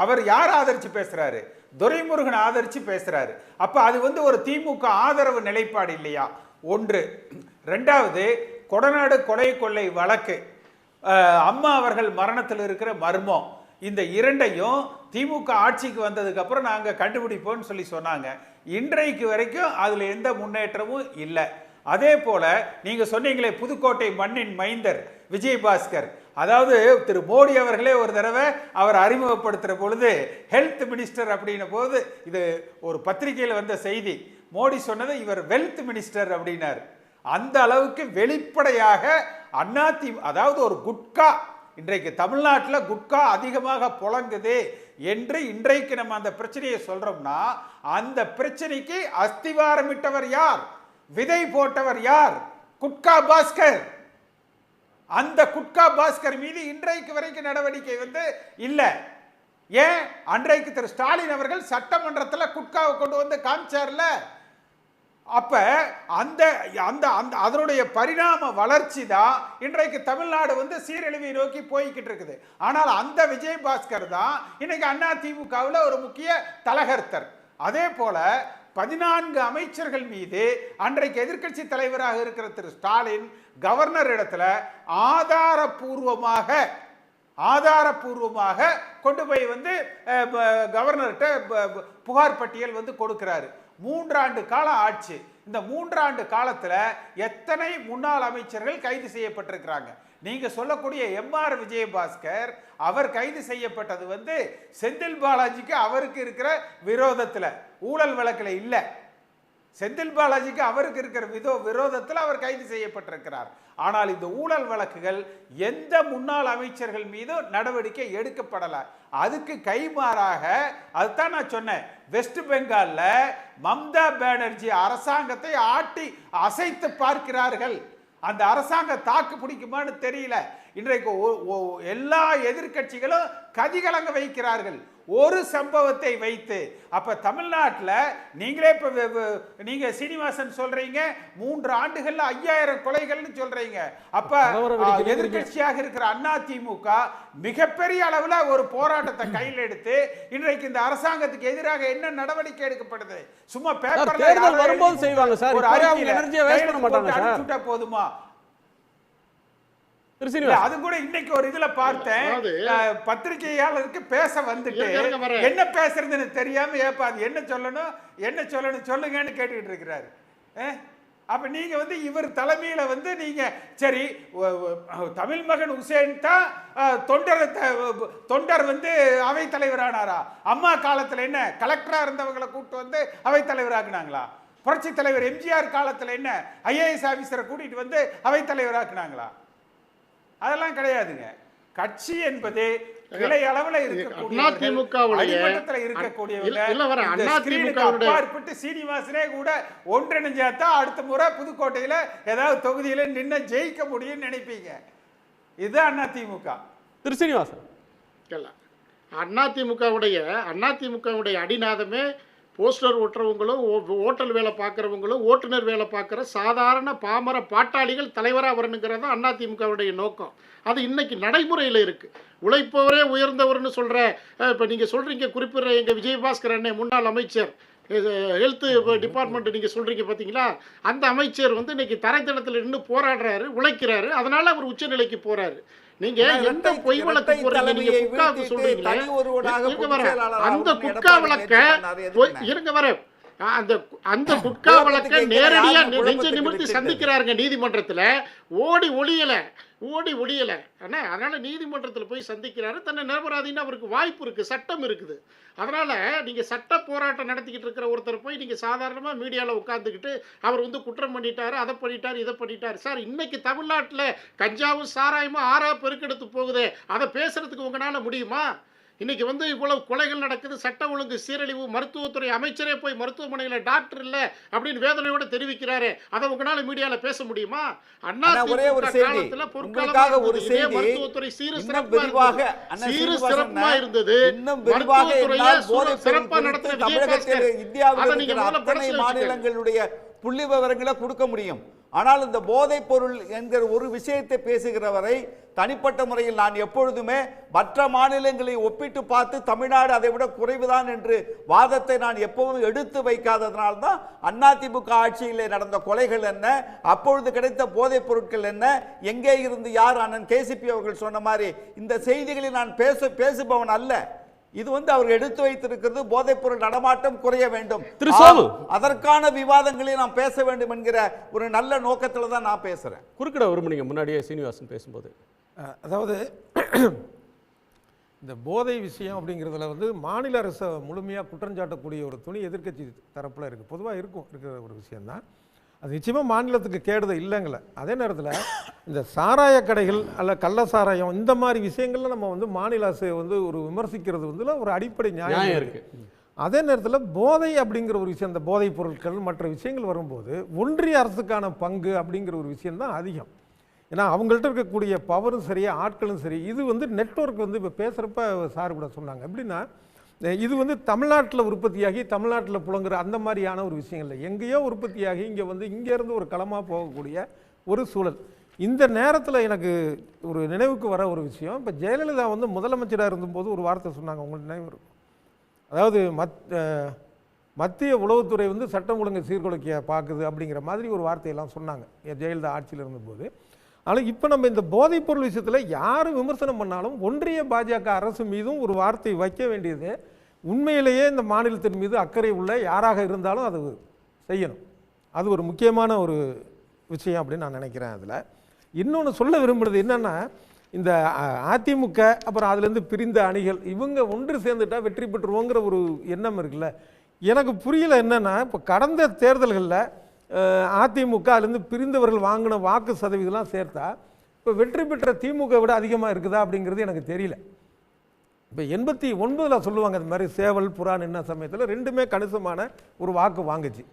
அவர் யார் ஆதரிச்சு பேசுறாரு? துரைமுருகன் ஆதரிச்சு பேசுறாரு. அப்ப அது வந்து ஒரு திமுக ஆதரவு நிலைப்பாடு இல்லையா? ஒன்று. ரெண்டாவது, கொடநாடு கொலை கொள்ளை வழக்கு, அம்மா அவர்கள் மரணத்தில் இருக்கிற மர்மம், இந்த இரண்டையும் திமுக ஆட்சிக்கு வந்ததுக்கு அப்புறம் நாங்கள் கண்டுபிடிப்போம்னு சொல்லி சொன்னாங்க. இன்றைக்கு வரைக்கும் அதில் எந்த முன்னேற்றமும் இல்லை. அதே போல நீங்க சொன்னீங்களே புதுக்கோட்டை மண்ணின் மைந்தர் விஜயபாஸ்கர், அதாவது திரு மோடி அவர்களே ஒரு தடவை அவர் அறிமுகப்படுத்துகிற பொழுது ஹெல்த் மினிஸ்டர் அப்படின்ன போது, இது ஒரு பத்திரிகையில் வந்த செய்தி, மோடி சொன்னது இவர் வெல்த் மினிஸ்டர் அப்படின்னார். அந்த அளவுக்கு வெளிப்படையாக அதாவது ஒரு குட்கா, இன்றைக்கு தமிழ்நாட்டில் குட்கா அதிகமாக புழங்குது என்று இன்றைக்கு நம்ம அந்த பிரச்சனையை சொல்றோம்னா, அந்த பிரச்சனைக்கு அஸ்திவாரமிட்டவர் யார், விதை போட்டவர் யார்? குட்கா பாஸ்கர். அந்த குட்கா பாஸ்கர் மீது இன்றைக்கு வரைக்கும் நடவடிக்கை இல்லை. ஏன்? அன்றைக்கு திரு ஸ்டாலின் அவர்கள் சட்டமன்றத்தில் குட்காவை கொண்டு வந்து காமிச்சார்ல. அப்ப அந்த அந்த அந்த அதனுடைய பரிணாம வளர்ச்சி தான் இன்றைக்கு தமிழ்நாடு சீரழிவை நோக்கி போய்கிட்டு இருக்குது. ஆனால் அந்த விஜயபாஸ்கர் தான் இன்னைக்கு அதிமுகவில் ஒரு முக்கிய தலகர்த்தர். அதே போல 14 அமைச்சர்கள் மீது அன்றைக்கு எதிர்க்கட்சி தலைவராக இருக்கிற திரு ஸ்டாலின் கவர்னர் இடத்துல ஆதாரபூர்வமாக கொண்டு போய் கவர்னர்கிட்ட புகார் பட்டியல் கொடுக்கிறாரு. 3 ஆண்டு கால ஆட்சி. இந்த 3 ஆண்டு காலத்துல எத்தனை முன்னாள் அமைச்சர்கள் கைது செய்யப்பட்டிருக்கிறாங்க? நீங்க சொல்லக்கூடிய எம்ஆர் விஜயபாஸ்கர் அவர் கைது செய்யப்பட்டது செந்தில் பாலாஜிக்கு அவருக்கு இருக்கிற விரோதத்துல, ஊழல் வழக்குல இல்ல. செந்தில் பாலாஜிக்கு அவருக்கு இருக்கிற விரோதத்தில் அவர் கைது செய்யப்பட்டிருக்கிறார். ஆனால் இந்த ஊழல் வழக்குகள் எந்த முன்னாள் அமைச்சர்கள் மீதும் நடவடிக்கை எடுக்கப்படல. அதுக்கு கைமாறாக, அதுதான் நான் சொன்னேன், வெஸ்ட் பெங்கால்ல மம்தா பானர்ஜி அரசாங்கத்தை ஆட்டி அசைத்து பார்க்கிறார்கள். அந்த அரசாங்கம் தாக்கு பிடிக்குமான்னு தெரியல. இன்றைக்கு எல்லா எதிர்க்கட்சிகளும் கதிகலங்க வைக்கிறார்கள் ஒரு சம்பவத்தை வைத்து. அப்ப தமிழ்நாட்டில் நீங்களே நீங்க சீனிவாசன் சொல்றீங்க 3 ஆண்டுகள்ல 5000 கொலைகள்னு சொல்றீங்க. அப்ப எதிர்க்கட்சியாக இருக்கிற அதிமுக மிகப்பெரிய அளவுல ஒரு போராட்டத்தை கையில் எடுத்து இன்றைக்கு இந்த அரசாங்கத்துக்கு எதிராக என்ன நடவடிக்கை எடுக்கப்படுது? சும்மா பேப்பர்ல வரும்போது செய்வாங்க சார், ஒரு எனர்ஜியை வேஸ்ட் பண்ண மாட்டாங்க சார், சுட்டா போதுமா? அது கூட இன்னைக்கு ஒரு இதுல பார்த்தேன், பத்திரிகையாளருக்கு பேச வந்துட்டு என்ன பேசுறதுன்னு தெரியாம ஏப்பாது என்ன சொல்லணும் சொல்லுங்கன்னு கேட்டுக்கிட்டு இருக்கிறாரு. அப்ப நீங்க இவர் தலைமையில நீங்க சரி தமிழ் மகன் உசேன் தான் தொண்டர் அவை தலைவரானாரா? அம்மா காலத்துல என்ன கலெக்டரா இருந்தவங்களை கூப்பிட்டு அவை தலைவராக்குனாங்களா? புரட்சி தலைவர் எம்ஜிஆர் காலத்துல என்ன ஐஏஎஸ் ஆபீசரை கூட்டிட்டு அவை தலைவராக்குனாங்களா? அதெல்லாம் கிடையாதுங்க. கட்சி என்பது கிளை அளவுல இருக்கக்கூடியவங்க. சீனிவாசனே கூட ஒன்றிணைஞ்சாதான் அடுத்த முறை புதுக்கோட்டையில ஏதாவது தொகுதியில நின்று ஜெயிக்க முடியும்னு நினைப்பீங்க. இதுதான் அதிமுக. திரு சீனிவாசன், அதிமுகவுடைய அடிநாதமே போஸ்டர் ஓட்டுறவங்களும் ஓட்டல் வேலை பார்க்குறவங்களும் ஓட்டுநர் வேலை பார்க்குற சாதாரண பாமர பாட்டாளிகள் தலைவராக வரணுங்கிறது தான் அதிமுகவுடைய நோக்கம். அது இன்னைக்கு நடைமுறையில் இருக்குது. உழைப்பவரே உயர்ந்தவர்னு சொல்கிற, இப்போ நீங்கள் சொல்கிறீங்க, குறிப்பிட்ற எங்கள் விஜயபாஸ்கர் அண்ணே முன்னாள் அமைச்சர் ஹெல்த் டிபார்ட்மெண்ட் நீங்கள் சொல்கிறீங்க பார்த்தீங்களா, அந்த அமைச்சர் இன்னைக்கு தரைத்தளத்தில் நின்று போராடுறாரு, உழைக்கிறாரு, அதனால் அவர் உச்சநிலைக்கு போகிறாரு. நீங்க எந்த பொய் வழக்கு போடுறீங்க? நீங்க குட்காவுக்கு சொல்றீங்களே, அந்த குட்கா வழக்க இருங்க வர அந்த குட்கா வழக்க நேரடியா நெஞ்ச நிமிர்த்தி சந்திக்கிறாருங்க நீதிமன்றத்துல. ஓடி ஒளியல அண்ணா, அதனால நீதிமன்றத்தில் போய் சந்திக்கிறாரு. தன்னை நிரபராதின்னு அவருக்கு வாய்ப்பு இருக்கு, சட்டம் இருக்குது. அதனால நீங்க சட்ட போராட்டம் நடத்திக்கிட்டு இருக்கிற ஒருத்தர் போய் நீங்க சாதாரணமா மீடியாவில் உட்காந்துக்கிட்டு அவர் குற்றம் பண்ணிட்டாரு, அதை பண்ணிட்டாரு, இதை பண்ணிட்டாரு. சார், இன்னைக்கு தமிழ்நாட்டில் கஞ்சாவும் சாராயமும் ஆறா பெருக்கெடுத்து போகுது. அதை பேசுறதுக்கு உங்களால முடியுமா? இன்னைக்கு இவ்வளவு கொலைகள் நடக்குது, சட்ட ஒழுங்கு சீரழிவு, மருத்துவத்துறை அமைச்சரே போய் மருத்துவமனையில் டாக்டர் இல்லை அப்படின்னு வேதனையோட தெரிவிக்கிறாரு. அதை உங்களால மீடியால பேச முடியுமா? மருத்துவத்துறை சீரு சிறப்பா இருந்தது. சிறப்பா நடத்தின மாநிலங்களுடைய புள்ளி விவரங்களை கொடுக்க முடியும். ஆனால் இந்த போதைப் பொருள் என்கிற ஒரு விஷயத்தை பேசுகிறவரை தனிப்பட்ட முறையில் நான் எப்பொழுதுமே மற்ற மாநிலங்களை ஒப்பிட்டு பார்த்து தமிழ்நாடு அதை விட குறைவுதான் என்று வாதத்தை நான் எப்பவும் எடுத்து வைக்காததனால்தான் அதிமுக ஆட்சியிலே நடந்த கொலைகள் என்ன, அப்பொழுது கிடைத்த போதைப் பொருட்கள் என்ன, எங்கே இருந்து யார், அண்ணன் கேசிபி அவர்கள் சொன்ன மாதிரி இந்த செய்திகளை நான் பேசுபவன் அல்ல. இது அவர் எடுத்து வைத்திருக்கிறது போதைப் பொருள் நடமாட்டம் குறைய வேண்டும், அதற்கான விவாதங்களை நாம் பேச வேண்டும் என்கிற ஒரு நல்ல நோக்கத்தில் தான் நான் பேசுறேன். குறுக்கிட விரும்புனீங்க முன்னாடியே சீனிவாசன் பேசும்போது. அதாவது இந்த போதை விஷயம் அப்படிங்கிறதுல மாநில அரசை முழுமையாக குற்றஞ்சாட்டக்கூடிய ஒரு துணி எதிர்க்கட்சி தரப்பில் இருக்குது. பொதுவாக இருக்கிற ஒரு விஷயந்தான் அது. நிச்சயமாக மாநிலத்துக்கு கேடுதல் இல்லைங்கள. அதே நேரத்தில் இந்த சாராய கடைகள் அல்ல கள்ள சாராயம் இந்த மாதிரி விஷயங்கள்ல நம்ம மாநில அரசை ஒரு விமர்சிக்கிறது ஒரு அடிப்படை நியாயம் இருக்குது. அதே நேரத்தில் போதை அப்படிங்கிற ஒரு விஷயம், இந்த போதைப் பொருட்கள் மற்ற விஷயங்கள் வரும்போது ஒன்றிய அரசுக்கான பங்கு அப்படிங்கிற ஒரு விஷயந்தான் அதிகம். ஏன்னா அவங்கள்ட்ட இருக்கக்கூடிய பவரும் சரி ஆட்களும் சரி. இது நெட்வொர்க் இப்போ பேசுகிறப்ப சார் கூட சொன்னாங்க எப்படின்னா, இது தமிழ்நாட்டில் உற்பத்தியாகி தமிழ்நாட்டில் புழங்குற அந்த மாதிரியான ஒரு விஷயம் இல்லை. எங்கேயோ உற்பத்தியாகி இங்கேருந்து ஒரு களமாக போகக்கூடிய ஒரு சூழல். இந்த நேரத்தில் எனக்கு ஒரு நினைவுக்கு வர ஒரு விஷயம், இப்போ ஜெயலலிதா முதலமைச்சராக இருந்தபோது ஒரு வார்த்தை சொன்னாங்க, உங்களுக்கு நினைவு இருக்கும். அதாவது மத்திய உளவுத்துறை சட்டம் ஒழுங்கை சீர்குலைக்க பார்க்குது அப்படிங்கிற மாதிரி ஒரு வார்த்தையெல்லாம் சொன்னாங்க ஜெயலலிதா ஆட்சியில் இருந்தபோது. ஆனால் இப்போ நம்ம இந்த போதைப் பொருள் விஷயத்தில் யார் விமர்சனம் பண்ணாலும் ஒன்றிய பாஜக அரசு மீதும் ஒரு வார்த்தை வைக்க வேண்டியது உண்மையிலேயே இந்த மாநிலத்தின் மீது அக்கறை உள்ள யாராக இருந்தாலும் அது செய்யணும். அது ஒரு முக்கியமான ஒரு விஷயம் அப்படின்னு நான் நினைக்கிறேன். அதில் இன்னொன்று சொல்ல விரும்புகிறது என்னென்னா, இந்த அதிமுக அப்புறம் அதுலேருந்து பிரிந்த அணிகள் இவங்க ஒன்று சேர்ந்துட்டா வெற்றி பெற்றுவோங்கிற ஒரு எண்ணம் இருக்குல்ல. எனக்கு புரியல என்னென்னா, இப்போ கடந்த தேர்தல்களில் அதிமுக அதுலேருந்து பிரிந்தவர்கள் வாங்கின வாக்கு சதவீதம்லாம் சேர்த்தா இப்போ வெற்றி பெற்ற திமுக விட அதிகமாக இருக்குதா அப்படிங்கிறது எனக்கு தெரியல. இப்போ 89 சொல்லுவாங்க அது மாதிரி சேவல் புறா நின்ன சமயத்தில் ரெண்டுமே கணிசமான ஒரு வாக்கு வாங்குச்சு.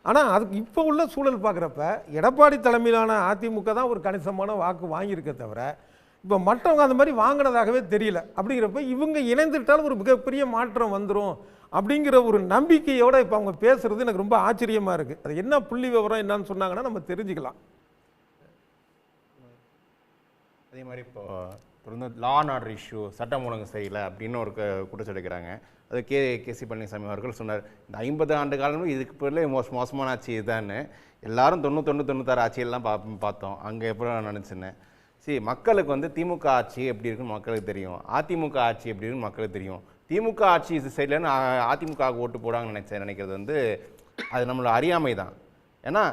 ஆனால் அதுக்கு இப்போ உள்ள சூழல் பார்க்குறப்ப எடப்பாடி தலைமையிலான அதிமுக தான் ஒரு கணிசமான வாக்கு வாங்கியிருக்க தவிர இப்போ மற்றவங்க அந்த மாதிரி வாங்கினதாகவே தெரியல. அப்படிங்கிறப்ப இவங்க இணைந்துட்டால் ஒரு மிகப்பெரிய மாற்றம் வந்துடும் அப்படிங்கிற ஒரு நம்பிக்கையோடு இப்போ அவங்க பேசுகிறது எனக்கு ரொம்ப ஆச்சரியமாக இருக்குது. அது என்ன புள்ளி விவரம் என்னன்னு சொன்னாங்கன்னா நம்ம தெரிஞ்சுக்கலாம். அதே மாதிரி இப்போ லா அண்ட் ஆர்டர் இஷ்யூ, சட்டம் ஒழுங்கு சரியில்லை அப்படின்னு ஒரு குற்றச்சாட்டு எடுக்கிறாங்க. அது கேசி பழனிசாமி அவர்கள் சொன்னார், இந்த 50 ஆண்டு காலமும் இதுக்கு பிறகு மோசமான ஆட்சி இதுதான்னு. எல்லாரும் 96 ஆட்சியெல்லாம் பார்த்தோம். அங்கே எப்படி நினச்சினேன். சரி, மக்களுக்கு திமுக ஆட்சி எப்படி இருக்குன்னு மக்களுக்கு தெரியும், அதிமுக ஆட்சி எப்படி இருக்குன்னு மக்களுக்கு தெரியும். திமுக ஆட்சி சரியில்லைன்னு அதிமுக ஓட்டு போடாங்கன்னு நினைக்கிறது அது நம்மளோட அறியாமை தான். ஏன்னா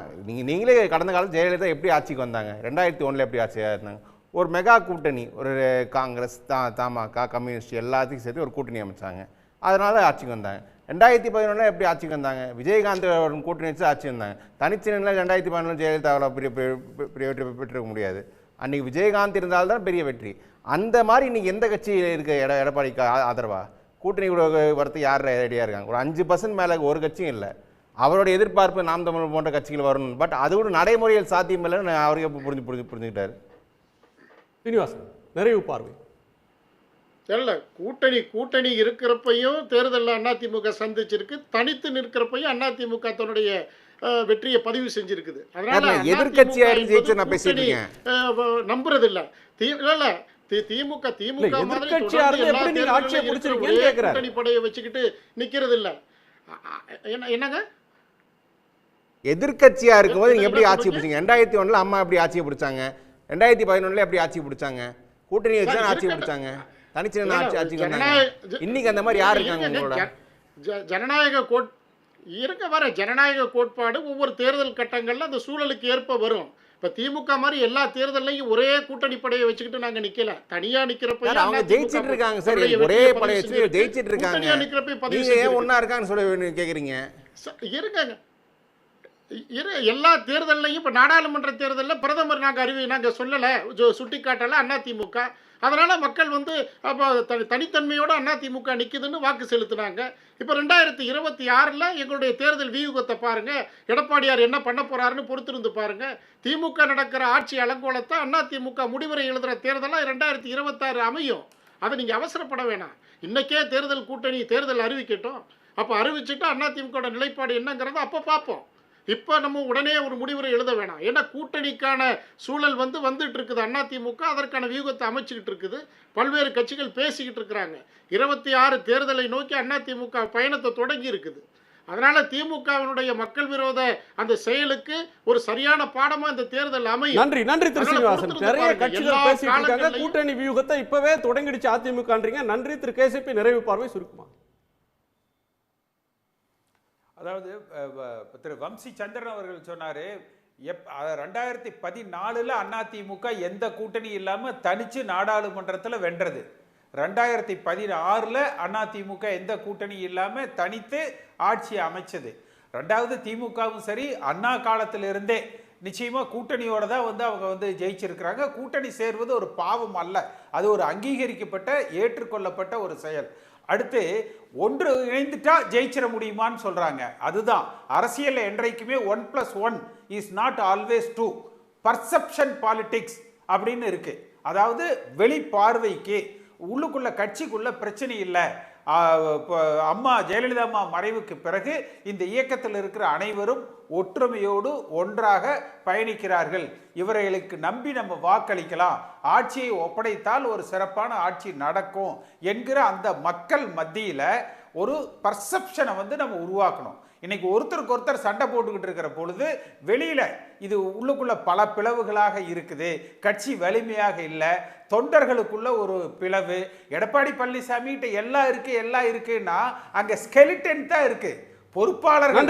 நீங்களே கடந்த காலத்தில் ஜெயலலிதா எப்படி ஆட்சிக்கு வந்தாங்க, 2001 எப்படி ஆட்சியாக இருந்தாங்க. ஒரு மெகா கூட்டணி, ஒரு காங்கிரஸ் தமாக கம்யூனிஸ்ட் எல்லாத்தையும் சேர்த்து ஒரு கூட்டணி அமைச்சாங்க. அதனால ஆட்சிக்கு வந்தாங்க. 2011 எப்படி ஆட்சிக்கு வந்தாங்க, விஜயகாந்த் கூட்டணி வச்சு ஆட்சி வந்தாங்க. தனிச்சினில் 2011 ஜெயலலிதாவில் பெரிய வெற்றி பெற்றிருக்க முடியாது. அன்றைக்கி விஜயகாந்த் இருந்தால்தான் பெரிய வெற்றி. அந்த மாதிரி இன்றைக்கி எந்த கட்சி இருக்க எடப்பாடிக்கு ஆதரவா கூட்டணி வரத்து யார் ரெடியாக இருக்காங்க? ஒரு 5% மேலே ஒரு கட்சியும் இல்லை. அவரோட எதிர்பார்ப்பு நாம் தமிழ் போன்ற கட்சிகள் வரணும். பட் அது ஒரு நடைமுறையில் சாத்தியம் இல்லைன்னு அவருக்கு புரிஞ்சுக்கிட்டார். சீனிவாசன் நிறைவு பார்வை. இல்லை, கூட்டணி இருக்கிறப்பையும் தேர்தலில் அதிமுக சந்திச்சிருக்கு, தனித்து நிற்கிறப்பையும் அதிமுக தன்னுடைய வெற்றியை பதிவு செஞ்சிருக்குது. அதனால நம்புறது இல்லை. திமுக கூட்டணி படையை வச்சுக்கிட்டு நிக்கிறது இல்ல. என்னங்க எதிர்கட்சியா இருக்கும்போது நீங்க எப்படி ஆட்சி பிடிச்சீங்க? 2001 அம்மா எப்படி ஆட்சியை பிடிச்சாங்க, 2011 எப்படி ஆட்சி பிடிச்சாங்க? கூட்டணி வச்சு ஆட்சி பிடிச்சாங்க. தனிச்சின ஆட்சி இன்னைக்கு அந்த மாதிரி யார் இருக்காங்க உங்களோட? ஜனநாயக கோட்பாடு ஒவ்வொரு தேர்தல் கட்டங்கள்ல அந்த சூழலுக்கு ஏற்ப வரும். இப்ப திமுக மாதிரி எல்லா தேர்தலையும் ஒரே கூட்டணி படையை வச்சுக்கிட்டு நாங்க நிக்கல, தனியா நிக்கிறப்ப அவங்க ஜெயிச்சிட்டு இருக்காங்க சார். ஒரே படையை வச்சு ஜெயிச்சிட்டு இருக்காங்க. நீங்க ஏன் ஒண்ணா இருக்கான்னு சொல்லி கேக்குறீங்க? இருக்காங்க எல்லா தேர்தலையும். இப்ப நாடாளுமன்ற தேர்தலில் பிரதமர் நாங்க சொல்லல, சுட்டி காட்டல அதிமுக. அதனால மக்கள் தனித்தன்மையோட அதிமுக நிக்குதுன்னு வாக்கு செலுத்தினாங்க. இப்ப 2026 எங்களுடைய தேர்தல் வியூகத்தை பாருங்க, எடப்பாடியார் என்ன பண்ண போறாருன்னு பொறுத்திருந்து பாருங்க. திமுக நடக்கிற ஆட்சி அலங்கோலத்தை அதிமுக முடிவுரை எழுதுற தேர்தலா 2026 அமையும். அதை நீங்க அவசரப்பட வேணாம். இன்னைக்கே தேர்தல் அறிவிக்கட்டும். அப்ப அறிவிச்சுட்டு அதிமுக நிலைப்பாடு என்னங்கிறத அப்ப பார்ப்போம். இப்போ நம்ம உடனே ஒரு முடிவுரை எழுத வேணாம். ஏன்னா கூட்டணிக்கான சூழல் வந்துட்டு இருக்குது. அதிமுக அதற்கான வியூகத்தை அமைச்சுக்கிட்டு இருக்குது. பல்வேறு கட்சிகள் பேசிக்கிட்டு இருக்கிறாங்க. 26 தேர்தலை நோக்கி அதிமுக பயணத்தை தொடங்கி இருக்குது. அதனால திமுகவினுடைய மக்கள் விரோத அந்த செயலுக்கு ஒரு சரியான பாடமா இந்த தேர்தல் அமையும். நன்றி நன்றி திரு சீனிவாசன். நிறைய கட்சிகள் பேசிட்டு இருக்காங்க. கூட்டணி வியூகத்தை இப்பவே தொடங்கிடுச்சு அதிமுகன்றீங்க. நன்றி திரு கேசிபி. நிறைவு பார்வை சுருக்குமா? அதாவது திரு வம்சி சந்திரன் அவர்கள் சொன்னாரு 2014 அதிமுக எந்த கூட்டணி இல்லாம தனிச்சு நாடாளுமன்றத்தில் வென்றது. 2016 அதிமுக எந்த கூட்டணி இல்லாம தனித்து ஆட்சி அமைச்சது. ரெண்டாவது திமுகவும் சரி அண்ணா காலத்திலிருந்தே நிச்சயமா கூட்டணியோட தான் அவங்க ஜெயிச்சிருக்கிறாங்க. கூட்டணி சேர்வது ஒரு பாவம் அல்ல, அது ஒரு அங்கீகரிக்கப்பட்ட ஏற்றுக்கொள்ளப்பட்ட ஒரு செயல். அடுத்து ஒன்று இணைந்துட்டா ஜெயிச்சிட முடியுமான்னு சொல்றாங்க. அதுதான் அரசியல். என்றைக்குமே 1+1 is not always 2. Perception politics அப்படின்னு இருக்கு. அதாவது வெளி பார்வைக்கு உள்ளுக்குள்ள கட்சிக்குள்ள பிரச்சனை இல்லை. அம்மா ஜெயலலிதா அம்மா மறைவுக்கு பிறகு இந்த இயக்கத்தில் இருக்கிற அனைவரும் ஒற்றுமையோடு ஒன்றாக பயணிக்கிறார்கள். இவர்களுக்கு நம்பி நம்ம வாக்களிக்கலாம், ஆட்சியை ஒப்படைத்தால் ஒரு சிறப்பான ஆட்சி நடக்கும் என்கிற அந்த மக்கள் மத்தியில ஒரு பர்செப்ஷனை நம்ம உருவாக்கணும். இன்னைக்கு ஒருத்தருக்கு ஒருத்தர் சண்டை போட்டுக்கிட்டு இருக்கிற பொழுது வெளியில இது உள்ளுக்குள்ள பல பிளவுகளாக இருக்குது. கட்சி வலிமையாக இல்லை, தொண்டர்களுக்குள்ள ஒரு பிளவு. எடப்பாடி பழனிசாமி கிட்ட எல்லாம் இருக்குன்னா அங்க ஸ்கெலிட்டன் தான் இருக்கு. பொறுப்பாளர்கள்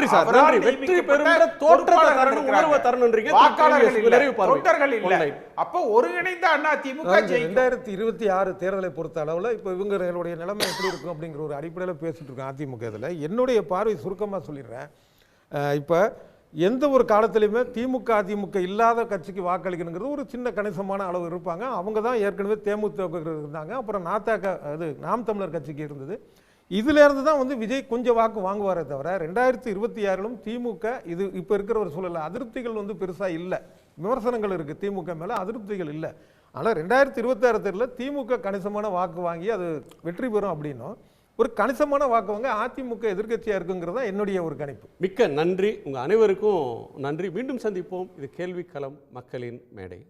அப்ப ஒருங்கிணைந்த அதிமுக 2026 தேர்தலை பொறுத்த அளவுல இப்ப இவங்களுடைய நிலைமை எப்படி இருக்கும் அப்படிங்கிற ஒரு அடிப்படையில் பேசிட்டு இருக்கோம் அதிமுக. இதுல என்னுடைய பார்வை சுருக்கமா சொல்லிடுறேன். இப்ப எந்த ஒரு காலத்திலையுமே திமுக அதிமுக இல்லாத கட்சிக்கு வாக்களிக்கணுங்கிறது ஒரு சின்ன கணிசமான அளவு இருப்பாங்க. அவங்க தான் ஏற்கனவே தேமுதிக இருந்தாங்க, அப்புறம் நாம் தமிழர் கட்சிக்கு இருந்தது. இதுல இருந்து தான் விஜய் கொஞ்சம் வாக்கு வாங்குவாரே தவிர 2026 திமுக இது இப்ப இருக்கிற ஒரு சூழல்ல அதிருப்திகள் பெருசா இல்லை. விமர்சனங்கள் இருக்கு திமுக மேல, அதிருப்திகள் இல்லை. ஆனால் 2026 தேர்தலில் திமுக கணிசமான வாக்கு வாங்கி அது வெற்றி பெறும் அப்படின்னும் ஒரு கணிசமான வாக்கு வாங்க அதிமுக எதிர்க்கட்சியா இருக்குங்கிறதா என்னுடைய ஒரு கணிப்பு. மிக்க நன்றி. உங்க அனைவருக்கும் நன்றி. மீண்டும் சந்திப்போம். இது கேள்விக்களம் மக்களின் மேடை.